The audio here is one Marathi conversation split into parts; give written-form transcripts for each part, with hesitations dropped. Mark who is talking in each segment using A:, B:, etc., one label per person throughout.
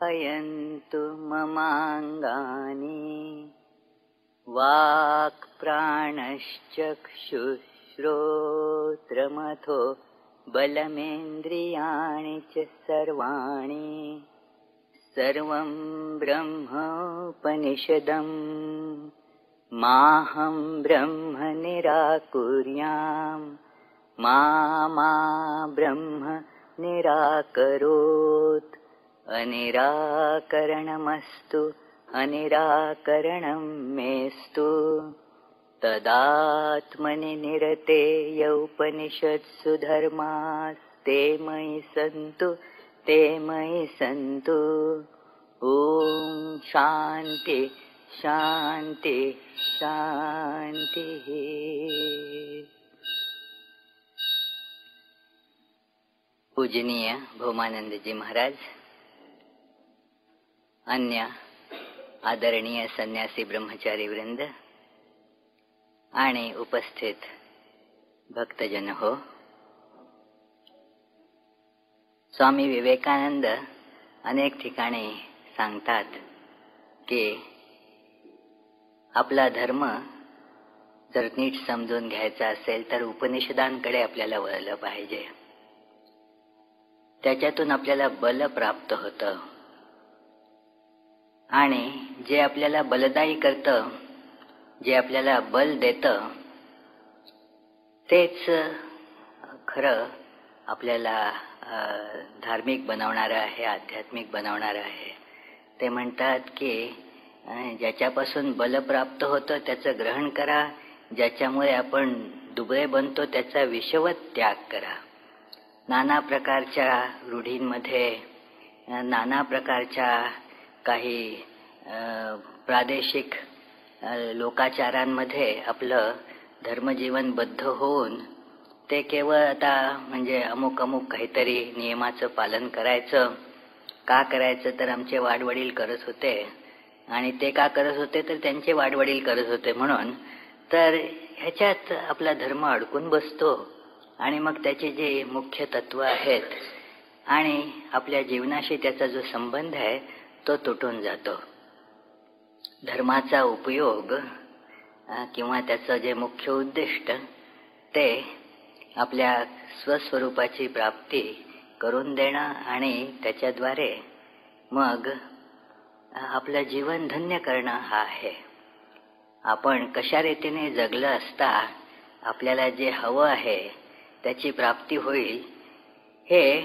A: अयन्तु ममाङ्गानि वाक् प्राणश्चक्षुश्रोत्रमथो बलमेन्द्रियाणि च सर्वाणि सर्वं ब्रह्मोपनिषदम् माहं ब्रह्म निराकुर्याम् मा ब्रह्म निराकरोत् अनिराकरणमस्तु अनिराकरणं मेस्तु तदात्मनि निरतेय उपनिषत्सु धर्मास्ते मयि सन्तु ते मयि सन्तु। ॐ शान्ति शान्ति शान्तिः। पूजनीय भौमानंद जी महाराज, अन्य आदरणीय संन्यासी ब्रह्मचारी वृंद आणि उपस्थित भक्तजन हो, स्वामी विवेकानंद अनेक ठिकाणी सांगतात की आपला धर्म जर नीट समजून घ्यायचा असेल तर उपनिषदांकडे आपल्याला वळलं पाहिजे. त्याच्यातून आपल्याला बल प्राप्त होतं आणि जे आपल्याला बलदायी करतं, जे आपल्याला बल देतं, तेच खरं आपल्याला धार्मिक बनवणारं आहे, आध्यात्मिक बनवणारं आहे. ते म्हणतात की ज्याच्यापासून बल प्राप्त होतं त्याचं ग्रहण करा, ज्याच्यामुळे आपण दुबळे बनतो त्याचा विषवत त्याग करा. नाना प्रकारच्या रूढींमध्ये, नाना प्रकारच्या काही प्रादेशिक लोकाचारांमध्ये आपलं धर्मजीवन बद्ध होऊन ते केवळ आता म्हणजे अमुक अमुक काहीतरी नियमाचं पालन करायचं. का करायचं तर आमचे वाडवडील करत होते आणि ते का करत होते तर त्यांचे वाडवडील करत होते म्हणून. तर ह्याच्यात आपला धर्म अडकून बसतो आणि मग त्याचे जे मुख्य तत्व आहेत आणि आपल्या जीवनाशी त्याचा जो संबंध आहे तो तुटून जातो. धर्माचा उपयोग किंवा त्याचं जे मुख्य उद्दिष्ट ते आपल्या स्वस्वरूपाची प्राप्ती करून देणं आणि त्याच्याद्वारे मग आपलं जीवन धन्य करणं हा आहे. आपण कशा रीतीने जगलं असता आपल्याला जे हवं आहे त्याची प्राप्ती होईल हे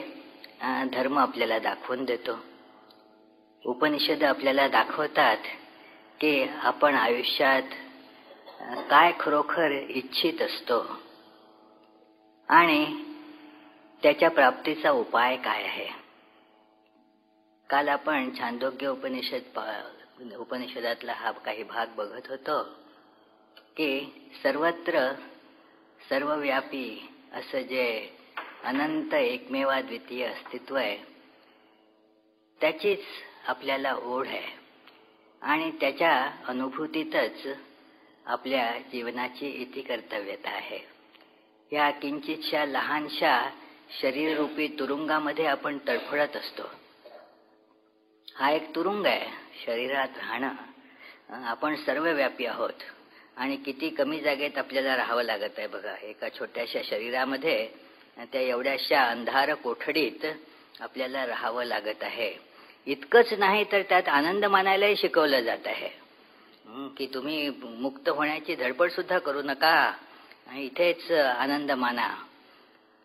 A: धर्म आपल्याला दाखवून देतो. उपनिषद आपल्याला दाखवतात की आपण आयुष्यात काय खरोखर इच्छित असतो आणि त्याच्या प्राप्तीचा उपाय काय आहे. काल आपण छांदोग्य उपनिषदातला हा काही भाग बघत होतो की सर्वत्र सर्वव्यापी असं जे अनंत एकमेवाद्वितीय अस्तित्व आहे त्याचीच आपल्याला ओढ आहे आणि त्याच्या अनुभूतीतच आपल्या जीवनाची इतिकर्तव्यता आहे. या किंचितशा लहानशा शरीररूपी तुरुंगामध्ये आपण तडफडत असतो. हा एक तुरुंग आहे शरीरात राहणं. आपण सर्वव्यापी आहोत आणि किती कमी जागेत आपल्याला राहावं लागत आहे बघा. एका छोट्याशा शरीरामध्ये त्या एवढ्याशा अंधार कोठडीत आपल्याला राहावं लागत आहे. इतकंच नाही तर त्यात आनंद मानायलाही शिकवलं जात आहे की तुम्ही मुक्त होण्याची धडपड सुद्धा करू नका, इथेच आनंद माना.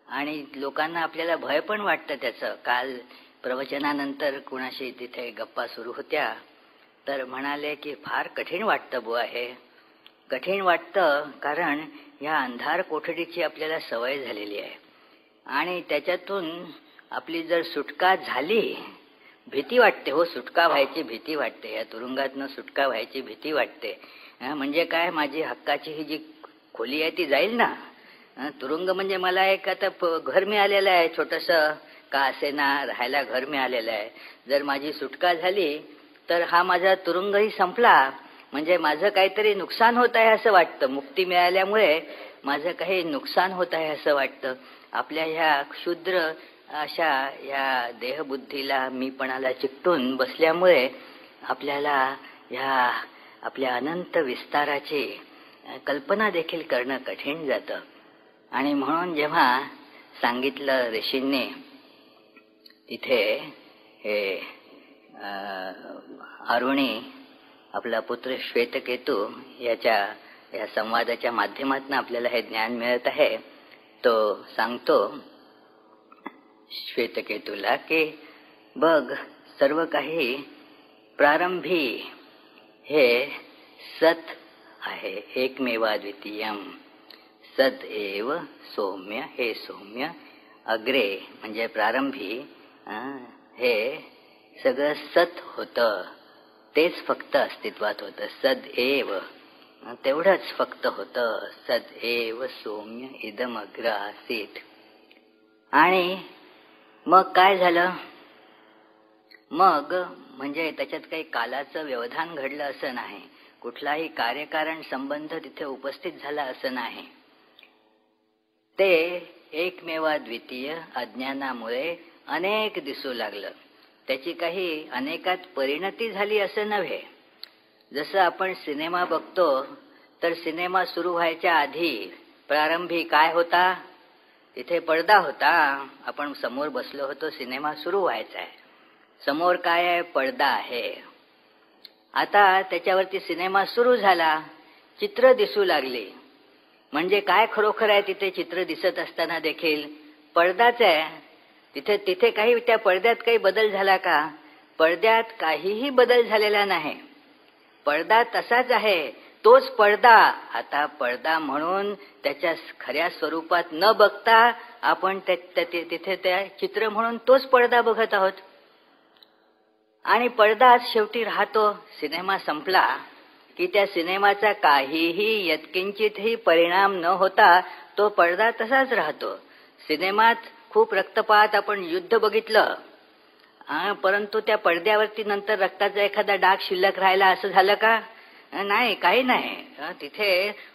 A: आणि लोकांना आपल्याला भय पण वाटतं त्याचं. काल प्रवचनानंतर कुणाशी तिथे गप्पा सुरू होत्या तर म्हणाले की फार कठीण वाटतं बुवा हे. कठीण वाटतं कारण ह्या अंधार कोठडीची आपल्याला सवय झालेली आहे आणि त्याच्यातून आपली जर सुटका झाली, भीती वाटते हो, सुटका व्हायची भीती वाटते. या तुरुंगातनं सुटका व्हायची भीती वाटते. म्हणजे काय, माझी हक्काची ही जी खोली आहे ती जाईल ना. तुरुंग म्हणजे मला एक आता घर मिळालेलं आहे, छोटंसं का असे ना राहायला घर मिळालेलं आहे. जर माझी सुटका झाली तर हा माझा तुरुंगही संपला, म्हणजे माझं काहीतरी नुकसान होत आहे असं वाटतं. मुक्ती मिळाल्यामुळे माझं काही नुकसान होत आहे असं वाटतं. आपल्या ह्या क्षुद्र अशा या देहबुद्धीला मीपणाला चिकटून बसल्यामुळे आपल्याला ह्या आपल्या अनंत विस्ताराची कल्पना देखील करणं कठीण जातं. आणि म्हणून जेव्हा सांगितलं ऋषींनी तिथे हे अरुणी आपला पुत्र श्वेतकेतू या संवादाच्या माध्यमातून आपल्याला हे ज्ञान मिळत आहे. तो सांगतो श्वेतकेतूला की बघ, सर्व काही प्रारंभी हे सत आहे, एकमेवा द्वितीयम. सत एव सौम्य, हे सौम्य. अग्रे म्हणजे प्रारंभी हे सगळं सत होतं, तेच फक्त अस्तित्वात होतं. सद एव तेवढंच फक्त होतं. सद एव सौम्य इदम अग्र आसीत. आणि मग काय झालं? मग म्हणजे त्याच्यात काही कालाचं व्यवधान घडलं असं नाही, कुठलाही कार्यकारण संबंध तिथे उपस्थित झाला असं नाही. ते एकमेवा द्वितीय अज्ञानामुळे अनेक दिसू लागलं. त्याची काही अनेकात परिणती झाली असं नव्हे. जसं आपण सिनेमा बघतो तर सिनेमा सुरू व्हायच्या आधी प्रारंभी काय होता? तिथे पडदा होता. आपण समोर बसलो होतो, सिनेमा सुरू व्हायचा आहे. समोर काय आहे? पडदा आहे. आता त्याच्यावरती सिनेमा सुरू झाला, चित्र दिसू लागली. म्हणजे काय खरोखर आहे तिथे? चित्र दिसत असताना देखील पडदाच आहे. तिथे काही त्या पडद्यात काही बदल झाला का? पडद्यात काहीही बदल झालेला नाही. पडदा तसाच आहे, तोच पडदा. आता पडदा म्हणून त्याच्या खऱ्या स्वरूपात न बघता आपण तिथे त्या चित्र म्हणून तोच पडदा बघत आहोत. आणि पडदाच शेवटी राहतो. सिनेमा संपला की त्या सिनेमाचा काहीही यत्किंचितही परिणाम न होता तो पडदा तसाच राहतो. सिनेमात खूप रक्तपात, आपण युद्ध बघितलं, परंतु त्या पडद्यावरती नंतर रक्ताचा एखादा डाग शिल्लक राहिला असं झालं का? नाही, काही नाही. तिथे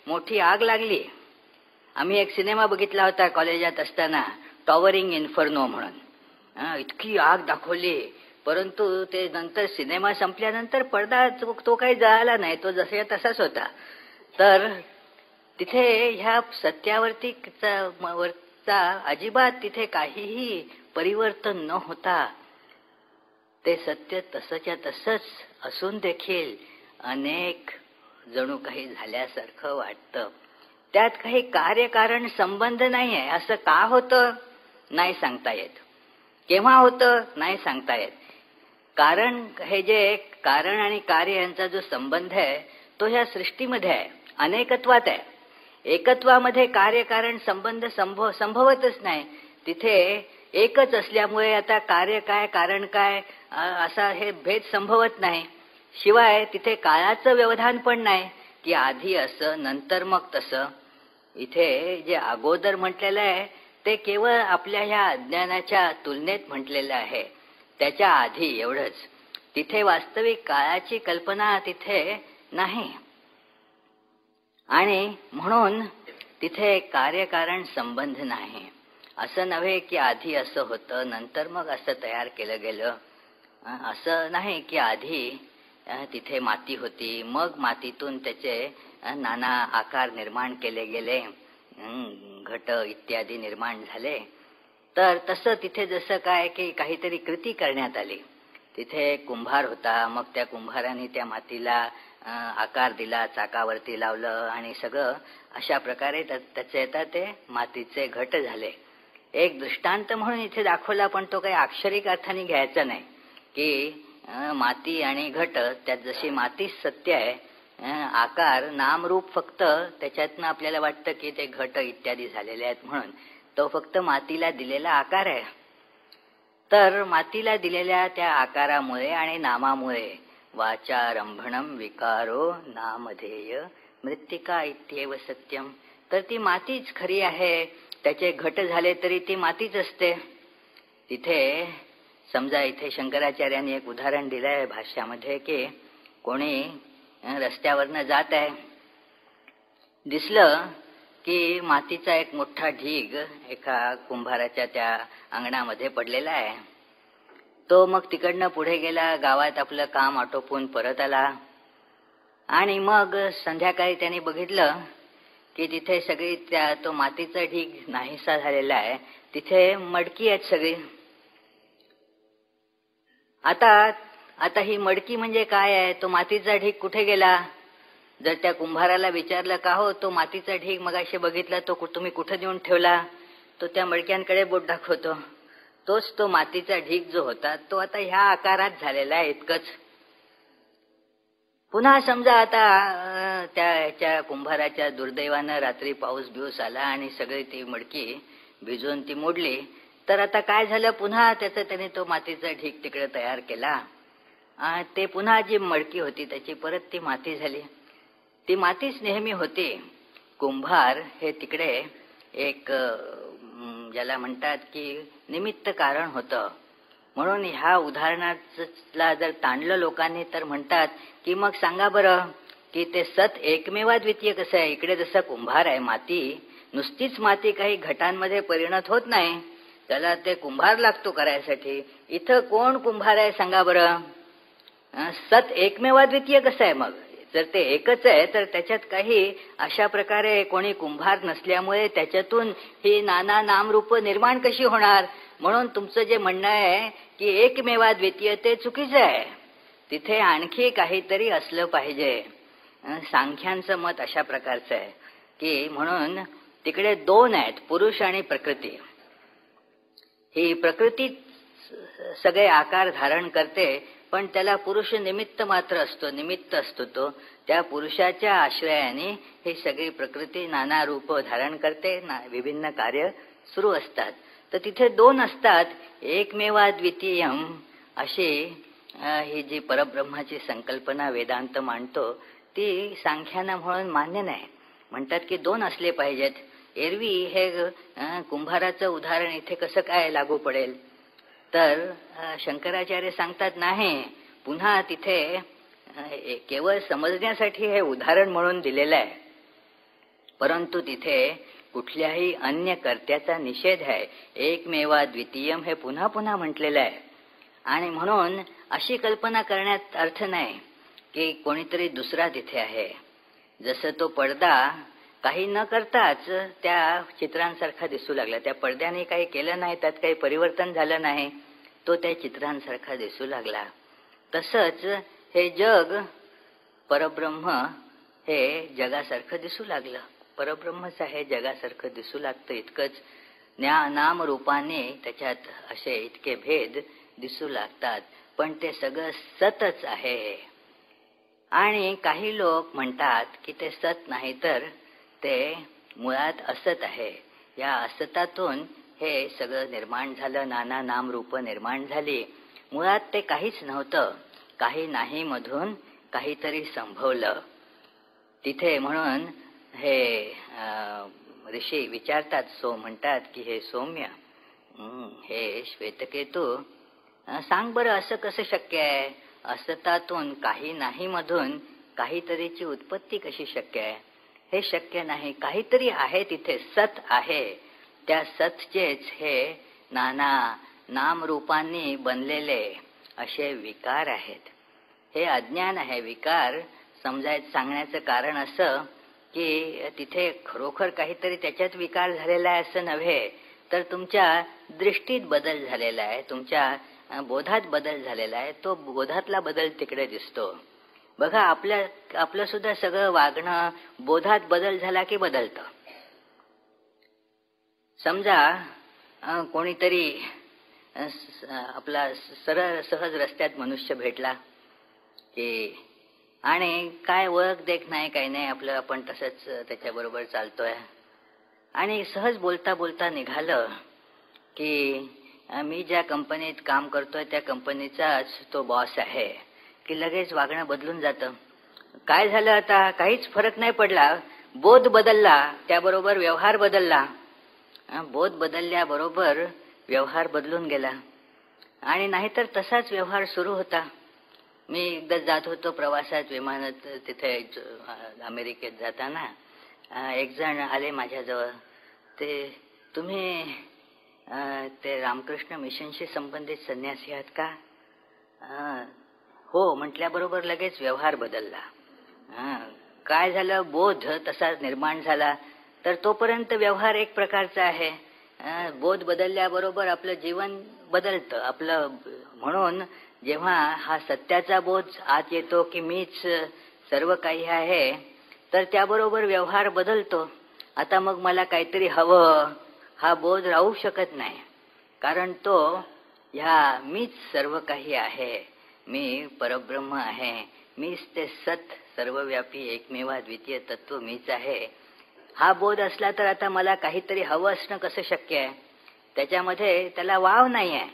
A: मोठी आग लागली. आम्ही एक सिनेमा बघितला होता कॉलेजात असताना, टॉवरिंग इन्फर्नो म्हणून. इतकी आग दाखवली, परंतु ते नंतर सिनेमा संपल्यानंतर पडदा तो काही जळाला नाही, तो जसा तसाच होता. तर तिथे ह्या सत्यावरती अजिबात तिथे काहीही परिवर्तन न होता ते सत्य तसंच्या तसंच असून देखील अनेक जणू काही झाल्यासारखं वाटतं. त्यात काही कार्यकारण संबंध नाही आहे. असं का होतं? नाही सांगता येत. केव्हा होतं? नाही सांगता येत. कारण हे जे कारण आणि कार्य यांचा जो संबंध आहे तो ह्या सृष्टीमध्ये आहे, अनेकत्वात आहे. एकत्वामध्ये कार्यकारण संबंध संभवतच नाही. तिथे एकच असल्यामुळे आता कार्य काय कारण काय असा हे भेद संभवत नाही. शिवाय तिथे काळाचं व्यवधान पण नाही की आधी असं नंतर मग तसं. इथे जे अगोदर म्हटलेलं आहे ते केवळ आपल्या ह्या अज्ञानाच्या तुलनेत म्हटलेलं आहे, त्याच्या आधी एवढंच. तिथे वास्तविक काळाची कल्पना तिथे नाही. आणि म्हणून तिथे कार्यकारण संबंध नाही. असं नव्हे की आधी असं होतं नंतर मग असं तयार केलं गेलं. असं नाही की आधी तिथे माती होती, मग मातीतून त्याचे नाना आकार निर्माण केले गेले, घट इत्यादी निर्माण झाले. तर तसं तिथे जसं काय की काहीतरी कृती करण्यात आली. तिथे कुंभार होता, मग त्या कुंभाराने त्या मातीला आकार दिला, चाकावरती लावलं आणि सगळं अशा प्रकारे त्याचे ते मातीचे घट झाले. एक दृष्टांत म्हणून इथे दाखवला, पण तो काही अक्षरिक अर्थाने घ्यायचा नाही की माती आणि घट, त्यात जशी मातीच सत्य आहे, आकार नामरूप फक्त त्याच्यातनं आपल्याला वाटतं की ते घट इत्यादी झालेले आहेत म्हणून तो फक्त मातीला दिलेला आकार आहे. तर मातीला दिलेल्या त्या आकारामुळे आणि नामामुळे वाचारंभणम विकारो नामधेय मृत्तिका इत्येव सत्यम. तर ती मातीच खरी आहे. त्याचे घट झाले तरी ती मातीच असते. तिथे समजा इथे शंकराचार्यांनी एक उदाहरण दिलं आहे भाष्यामध्ये की कोणी रस्त्यावरनं जात आहे, दिसलं की मातीचा एक मोठा ढीग एका कुंभाराच्या त्या अंगणामध्ये पडलेला आहे. तो मग तिकडनं पुढे गेला, गावात आपलं काम आटोपून परत आला आणि मग संध्याकाळी त्यांनी बघितलं की तिथे सगळी तो मातीचा ढीग नाहीसा झालेला आहे. तिथे मडकी आहेत सगळी. आता ही मडकी म्हणजे काय आहे? तो मातीचा ढीग कुठे गेला? जर त्या कुंभाराला विचारलं का हो तो मातीचा ढीग मगाशी बघितला तो तुम्ही कुठे नेऊन ठेवला, तो त्या मडक्यांकडे बोट दाखवतो. तोच तो मातीचा ढीग जो होता तो आता ह्या आकारात झालेला आहे इतकंच. पुन्हा समजा आता त्या कुंभाराच्या दुर्दैवानं रात्री पाऊस बिऊस आला आणि सगळी ती मडकी भिजून ती मोडली, तर आता काय झालं? पुन्हा त्याने तो मातीचा ढीग तिकडे तयार केला. ते पुन्हा जी मडकी होती त्याची परत ती माती झाली. ती मातीच नेहमी होती. कुंभार हे तिकडे एक ज्याला म्हणतात की निमित्त कारण होतं. म्हणून ह्या उदाहरणाला जर ताणलं लोकांनी तर म्हणतात की मग सांगा बरं की ते सत एकमेवाद्वितीय कसं आहे? इकडे जसं कुंभार आहे, माती नुसतीच माती काही घटांमध्ये परिणत होत नाही, त्याला ते कुंभार लागतो करायसाठी. इथं कोण कुंभार आहे सांगा बरं? सत एकमेवाद्वितीय कसं आहे? मग जर ते एकच आहे तर त्याच्यात काही अशा प्रकारे कोणी कुंभार नसल्यामुळे त्याच्यातून ही नाना नामरूप निर्माण कशी होणार? म्हणून तुमचं जे म्हणणं आहे की एकमेवाद्वितीय ते चुकीचं आहे. तिथे आणखी काहीतरी असलं पाहिजे. सांख्यांचं मत अशा प्रकारचं आहे की म्हणून तिकडे दोन आहेत, पुरुष आणि प्रकृती. ही प्रकृती सगळे आकार धारण करते, पण त्याला पुरुष निमित्त मात्र असतो, निमित्त असतो तो. त्या पुरुषाच्या आश्रयाने ही सगळी प्रकृती नाना रूप धारण करते, विभिन्न कार्य सुरू असतात. तर तिथे दोन असतात. एकमेवाद्वितीयम अशी ही जी परब्रह्माची संकल्पना वेदांत मांडतो ती सांख्यांना म्हणून मान्य नाही. म्हणतात की दोन असले पाहिजेत. एरवी हे कुंभाराचं उदाहरण इथे कसं काय लागू पडेल? तर शंकराचार्य सांगतात नाही, पुन्हा तिथे केवळ समजण्यासाठी हे उदाहरण म्हणून दिलेलं आहे, परंतु तिथे कुठल्याही अन्य कर्त्याचा निषेध आहे. एकमेवाद्वितीयम हे पुन्हा पुन्हा म्हटलेलं आहे. आणि म्हणून अशी कल्पना करण्यात अर्थ नाही की कोणीतरी दुसरा तिथे आहे. जसं तो पडदा काही न करताच त्या चित्रांसारखा दिसू लागला, त्या पडद्याने काही केलं नाही, त्यात काही परिवर्तन झालं नाही, तो त्या चित्रांसारखा दिसू लागला. तसंच हे जग परब्रह्म हे जगासारखं दिसू लागलं. परब्रह्मच आहे, जगासारखं दिसू लागतं. इतकंच नाम रूपाने त्याच्यात असे इतके भेद दिसू लागतात, पण ते सगळं सतच आहे. आणि काही लोक म्हणतात की ते सत नाही तर ते मुळात असत आहे. या असतातून हे सगळं निर्माण झालं, नाना नाम रूप निर्माण झाली. मुळात ते काहीच नव्हतं, काही नाही मधून काहीतरी संभवलं तिथे. म्हणून हे ऋषी विचारतात, म्हणतात की हे सौम्य, हे श्वेतकेतू, सांग बरं असं कसं शक्य आहे? असतातून काही नाही मधून काहीतरीची उत्पत्ती कशी शक्य आहे? हे शक्य नाही. काहीतरी आहे तिथे, सत आहे. त्या सतचेच हे नाना नामरूपांनी बनलेले असे विकार आहेत. हे अज्ञान आहे. विकार सांगण्याचं कारण असं की तिथे खरोखर काहीतरी त्याच्यात विकार झालेला आहे असं नव्हे, तर तुमच्या दृष्टीत बदल झालेला आहे, तुमच्या बोधात बदल झालेला आहे. तो बोधातला बदल तिकडे दिसतो. बघा आपलं सुद्धा सगळं वागणं बोधात बदल झाला की बदलतं. समजा कोणीतरी आपला सरळ सहज रस्त्यात मनुष्य भेटला की आणि काय ओळख देख नाही, काही नाही, आपलं आपण तसंच त्याच्याबरोबर चालतोय आणि सहज बोलता बोलता निघालं की मी ज्या कंपनीत काम करतोय त्या कंपनीचाच तो बॉस आहे, की लगेच वागणं बदलून जातं. काय झालं? आता काहीच फरक नाही पडला, बोध बदलला, त्याबरोबर व्यवहार बदलला. बोध बदलल्याबरोबर व्यवहार बदलून गेला. आणि नाहीतर तसाच व्यवहार सुरू होता. मी एकदा जात होतो प्रवासात, विमानात, तिथे अमेरिकेत जाताना एक जण आले माझ्याजवळ. ते तुम्ही ते रामकृष्ण मिशनशी संबंधित संन्यासी आहात का? हो म्हटल्याबरोबर लगेच व्यवहार बदलला. काय झालं? बोध तसा निर्माण झाला. तर तोपर्यंत व्यवहार एक प्रकारचा आहे. बोध बदलल्याबरोबर आपलं जीवन बदलतं आपलं. म्हणून जेव्हा हा सत्याचा बोध आत येतो की मीच सर्व काही आहे, तर त्याबरोबर व्यवहार बदलतो. आता मग मला काहीतरी हवं हा बोध राहू शकत नाही, कारण तो ह्या मीच सर्व काही आहे, मी परब्रह्म आहे, मीच ते सत सर्वव्यापी एकमेवा द्वितीय तत्व मीच आहे, हा बोध असला तर आता मला काहीतरी हवं असणं कसं शक्य आहे? त्याच्यामध्ये त्याला वाव नाही आहे.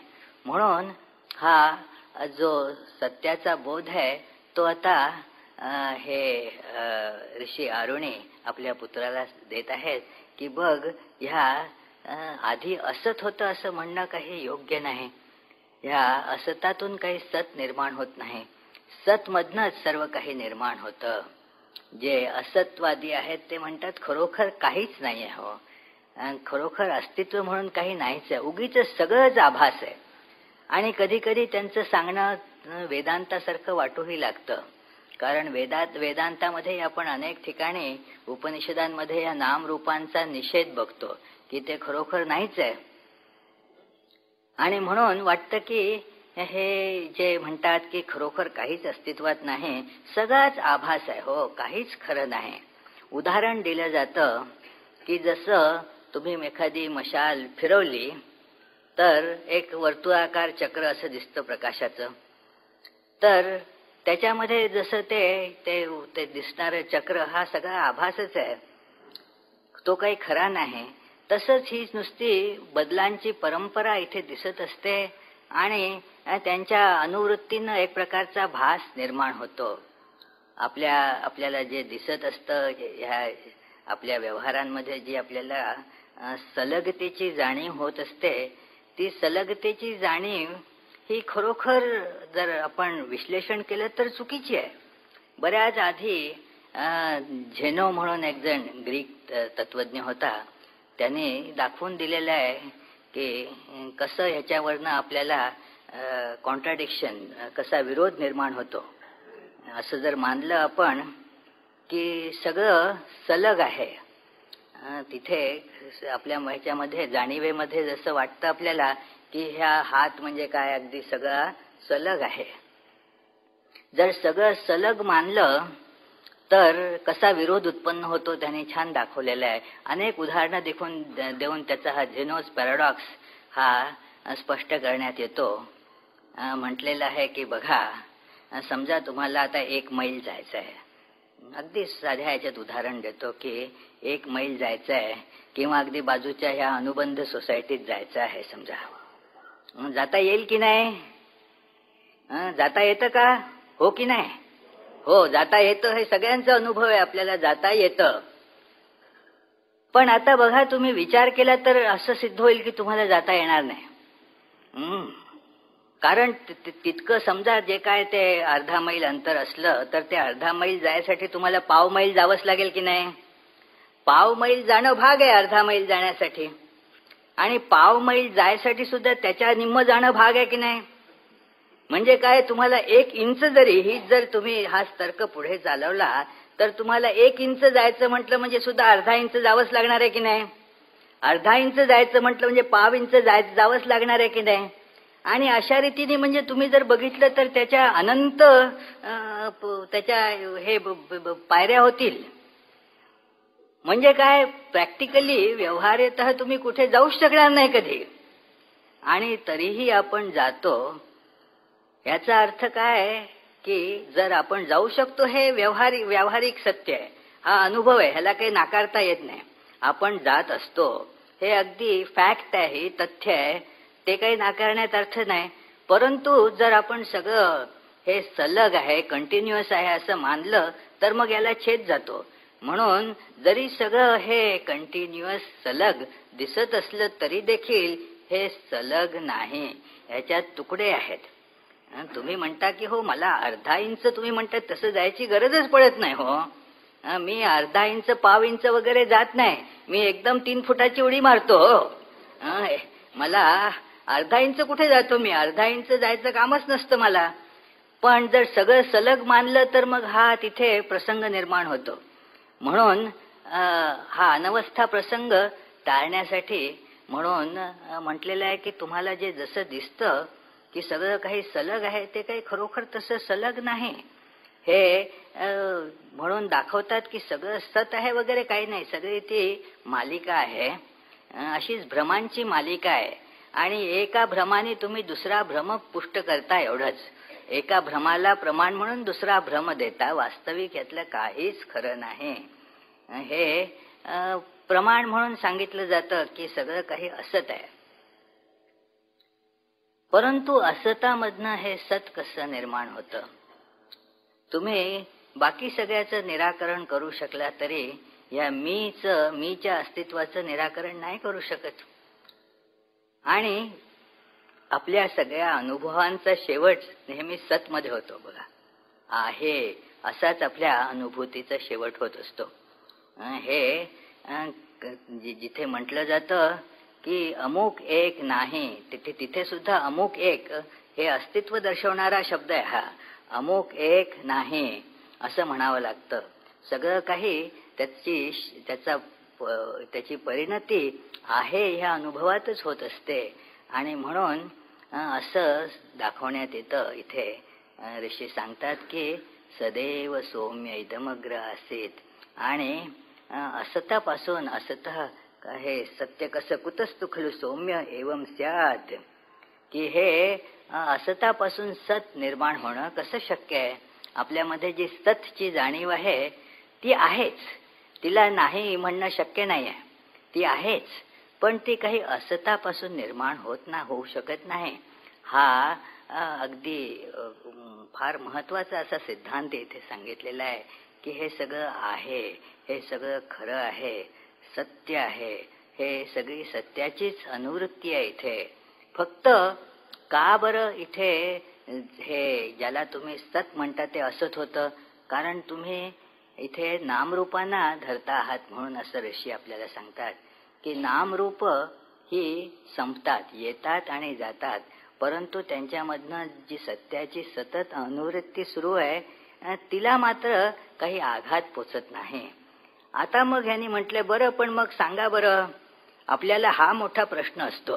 A: म्हणून हा जो सत्याचा बोध आहे तो आता हे ऋषी आरुणी आपल्या पुत्राला देत आहेत की बघ, ह्या आधी असत होतं असं म्हणणं काही योग्य नाही. ह्या असतातून काही सत निर्माण होत नाही, सतमधनंच सर्व काही निर्माण होतं. जे असत्वादी आहेत ते म्हणतात खरोखर काहीच नाही आहे हो, खरोखर अस्तित्व म्हणून काही नाहीच आहे, उगीच सगळंच आभास आहे. आणि कधी कधी त्यांचं सांगणं वेदांतासारखं वाटूही लागतं, कारण वेदांतामध्ये आपण अनेक ठिकाणी उपनिषदांमध्ये या नामरूपांचा निषेध बघतो की ते खरोखर नाहीच आहे. आणि म्हणून वाटतं की हे जे म्हणतात की खरोखर काहीच अस्तित्वात नाही, सगळाच आभास आहे हो, काहीच खरं नाही. उदाहरण दिलं जातं की जसं तुम्ही एखादी मशाल फिरवली तर एक वर्तुळाकार चक्र असं दिसतं प्रकाशाचं, तर त्याच्यामध्ये जसं ते दिसणारं चक्र हा सगळा आभासच आहे, तो काही खरा नाही. तसंच ही नुसती बदलांची परंपरा इथे दिसत असते आणि त्यांच्या अनुवृत्तीनं एक प्रकारचा भास निर्माण होतो. आपल्याला जे दिसत असतं ह्या आपल्या व्यवहारांमध्ये जी आपल्याला सलगतेची जाणीव होत असते, ती सलगतेची जाणीव ही खरोखर जर आपण विश्लेषण केलं तर चुकीची आहे. बऱ्याच आधी झेनो म्हणून एक जण ग्रीक तत्वज्ञ होता, त्याने दाखवून दिलेलं आहे की कसं ह्याच्यावरनं आपल्याला कॉन्ट्राडिक्शन, कसा विरोध निर्माण होतो. असं जर मानलं आपण की सगळं सलग आहे, तिथे आपल्या ह्याच्यामध्ये जाणीवेमध्ये जसं वाटतं आपल्याला की ह्या हात म्हणजे काय, अगदी सगळा सलग आहे. जर सगळं सलग मानलं तर कसा विरोध उत्पन्न होतो त्याने छान दाखवलेला आहे. अनेक उदाहरणं देऊन त्याचा हा झेनोस पॅराडॉक्स हा स्पष्ट करण्यात येतो. म्हटलेलं आहे की बघा, समजा तुम्हाला आता 1 मैल जायचं आहे. अगदी साध्या ह्याच्यात उदाहरण देतो की 1 मैल जायचं आहे किंवा अगदी बाजूच्या ह्या अनुबंध सोसायटीत जायचं आहे. समजा जाता येईल की नाही? जाता येतं का? हो की नाही? हो, जाता येतं, हे सगळ्यांचा अनुभव आहे, आपल्याला जाता येतं. पण आता बघा, तुम्ही विचार केला तर असं सिद्ध होईल की तुम्हाला जाता येणार नाही. कारण तितकं समजा जे काय ते अर्धा मैल अंतर असलं तर ते अर्धा मैल जायसाठी तुम्हाला पाव मैल जावंच लागेल की नाही? पाव मैल जाणं भाग आहे अर्धा मैल जाण्यासाठी, आणि पाव मैल जायसाठी सुद्धा त्याच्या निम्म जाणं भाग आहे की नाही? म्हणजे काय, तुम्हाला 1 इंच जरी ही जर तुम्ही हा तर्क पुढे चालवला तर तुम्हाला 1 इंच जायचं म्हटलं म्हणजे सुद्धा अर्धा इंच जावंच लागणार आहे की नाही? अर्धा इंच जायचं म्हटलं म्हणजे पाव इंच जावंच लागणार आहे की नाही? आणि अशा रीतीने म्हणजे तुम्ही जर बघितलं तर त्याच्या अनंत त्याच्या हे पायऱ्या होतील. म्हणजे काय, प्रॅक्टिकली व्यवहार्यतः तुम्ही कुठे जाऊच शकणार नाही कधी, आणि तरीही आपण जातो. याचा अर्थ काय की जर आपण जाऊ शकतो हे व्यावहारिक सत्य आहे, हा अनुभव आहे, ह्याला काही नाकारता येत नाही. आपण जात असतो हे अगदी फॅक्ट आहे, तथ्य आहे, ते काही नाकारण्यात अर्थ नाही. परंतु जर आपण सगळं हे सलग आहे, कंटिन्युअस आहे असं मानलं तर मग याला छेद जातो. म्हणून जरी सगळं हे कंटिन्युअस सलग दिसत असलं तरी देखील हे सलग नाही, ह्याच्यात तुकडे आहेत. तुम्ही म्हणता की हो मला अर्धा इंच, तुम्ही म्हणता तसं जायची गरजच पडत नाही हो. मी अर्धा इंच पाव इंच वगैरे जात नाही, मी एकदम 3 फुटाची उडी मारतो. मला अर्धा इंच कुठे जातो मी, अर्धा इंच जायचं कामच नसतं मला. पण जर सगळं सलग मानलं तर मग हा तिथे प्रसंग निर्माण होतो. म्हणून हा अनवस्था प्रसंग टाळण्यासाठी म्हणून म्हटलेलं आहे की तुम्हाला जे जसं दिसतं की सगळं काही सलग आहे ते काही खरोखर तसं सलग नाही. हे म्हणून दाखवतात की सगळं सत आहे वगैरे काही नाही, सगळी ती मालिका आहे, अशीच भ्रमांची मालिका आहे. आणि एका भ्रमाने तुम्ही दुसरा भ्रम पुष्ट करता एवढंच. एका भ्रमाला प्रमाण म्हणून दुसरा भ्रम देता, वास्तविक यातलं काहीच खरं नाही. हे प्रमाण म्हणून सांगितलं जातं की सगळं काही असत आहे. परंतु असतामधनं हे सत कसं निर्माण होतं? तुम्ही बाकी सगळ्याचं निराकरण करू शकला तरी या मीच्या अस्तित्वाचं निराकरण नाही करू शकत. आणि आपल्या सगळ्या अनुभवांचा शेवट नेहमी सतमध्ये होतो बघा. आहे असाच आपल्या अनुभूतीचा शेवट होत असतो. हे जिथे म्हटलं जातं की अमुक एक नाही, तिथे सुद्धा अमुक एक हे अस्तित्व दर्शवणारा शब्द आहे. हा अमुक एक नाही असं म्हणावं लागतं. सगळं काही त्याची परिणती आहे ह्या अनुभवातच होत असते. आणि म्हणून असं दाखवण्यात येतं. इथे ऋषी सांगतात की सदैव सौम्य इदमग्र आसीत. आणि असतापासून असत हे सत्य कसं कुतस्तु खलु सौम्य एवं स्यात्, की हे असतापासून सत निर्माण होणं कसं शक्य आहे? आपल्यामध्ये जी सतची जाणीव आहे ती आहेच, तिला नाही म्हणणं शक्य नाही आहे, ती आहेच. पण ती काही असतापासून निर्माण होऊ शकत नाही. हा अगदी फार महत्वाचा असा सिद्धांत इथे सांगितलेला आहे की हे सगळं आहे, हे सगळं खरं आहे, सत्य आहे, हे सगळी सत्याचीच अनुवृत्ती आहे. इथे फक्त का बरं इथे हे ज्याला तुम्ही सत म्हणता ते असत होतं? कारण तुम्ही इथे नामरूपांना धरता आहात. म्हणून असं ऋषी आपल्याला सांगतात की नामरूप ही संपतात, येतात आणि जातात, परंतु त्यांच्यामधनं जी सत्याची सतत अनुवृत्ती सुरू आहे तिला मात्र काही आघात पोचत नाही. आता मग ह्यांनी म्हटले बरं पण मग सांगा बरं, आपल्याला हा मोठा प्रश्न असतो.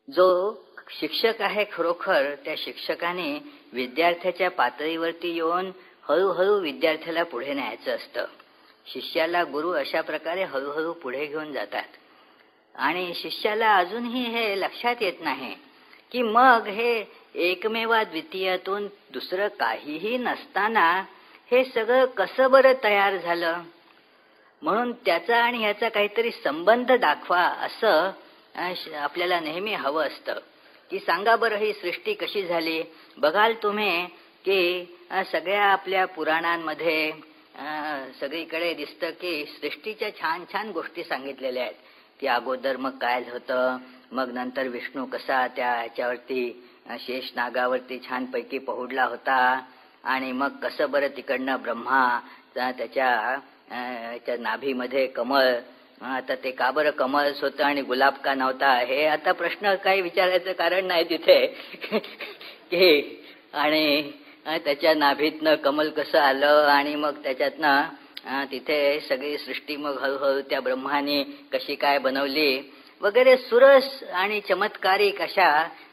A: जो शिक्षक आहे खरोखर त्या शिक्षकाने विद्यार्थ्याच्या पातळीवरती येऊन हळूहळू विद्यार्थ्याला पुढे न्यायचं असतं. शिष्याला गुरु अशा प्रकारे हळूहळू पुढे घेऊन जातात. आणि शिष्याला अजूनही हे लक्षात येत नाही की मग हे एकमेवा द्वितीयातून दुसरं काहीही नसताना हे सगळं कसं बरं तयार झालं. म्हणून त्याचा आणि ह्याचा काहीतरी संबंध दाखवा असं आपल्याला नेहमी हवं असतं. की सांगा बरं ही सृष्टी कशी झाली. बघाल तुम्ही की सगळ्या आपल्या पुराणांमध्ये सगळीकडे दिसतं की सृष्टीच्या छान छान गोष्टी सांगितलेल्या आहेत. की अगोदर मग काय होतं, मग नंतर विष्णू कसा त्या ह्याच्यावरती शेष नागावरती छानपैकी पहुडला होता, आणि मग कसं बरं तिकडनं ब्रह्मा त्याच्या नाभीमध्ये कमळ, आता ते का बरं कमळच होतं आणि गुलाब का नव्हता, हे आता प्रश्न काही विचारायचं कारण नाही तिथे. की आणि त्याच्या नाभीतनं कमल कसं आलं आणि मग त्याच्यातनं तिथे सगळी सृष्टी मग हळूहळू त्या ब्रह्माने कशी काय बनवली वगैरे सुरस आणि चमत्कारिक अशा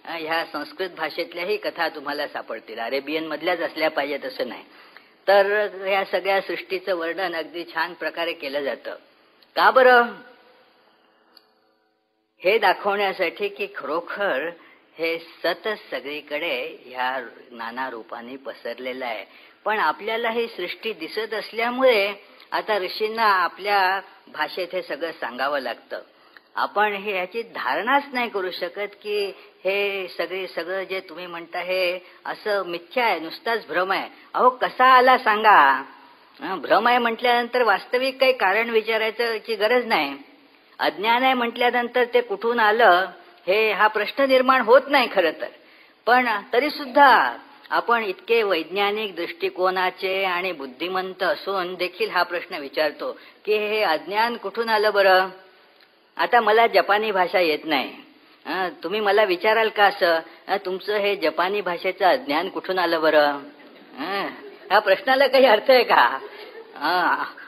A: ह्या संस्कृत भाषेतल्याही कथा तुम्हाला सापडतील. अरेबियन मधल्याच असल्या पाहिजेत असं नाही. तर या सगळ्या सृष्टीचं वर्णन अगदी छान प्रकारे केलं जातं. का बरं? हे दाखवण्यासाठी की खरोखर हे सतत सगळीकडे ह्या नाना रूपाने पसरलेलं आहे. पण आपल्याला ही सृष्टी दिसत असल्यामुळे आता ऋषींना आपल्या भाषेत हे सगळं सांगावं लागतं. आपण हे ह्याची धारणाच नाही करू शकत की हे सगळं जे तुम्ही म्हणता हे असं मिथ्या आहे, नुसताच भ्रम आहे. अहो कसा आला सांगा. भ्रम आहे म्हटल्यानंतर वास्तविक काही कारण विचारायची गरज नाही. अज्ञान आहे म्हटल्यानंतर ते कुठून आलं हा प्रश्न निर्माण होत नाही खरं तर. पण तरी सुद्धा आपण इतके वैज्ञानिक दृष्टिकोनाचे आणि बुद्धिमंत असून देखील हा प्रश्न विचारतो की हे अज्ञान कुठून आलं बरं. आता मला जपानी भाषा येत नाही, तुम्ही मला विचाराल का असं तुमचं हे जपानी भाषेचं अज्ञान कुठून आलं बरं. ह्या प्रश्नाला काही अर्थ आहे का.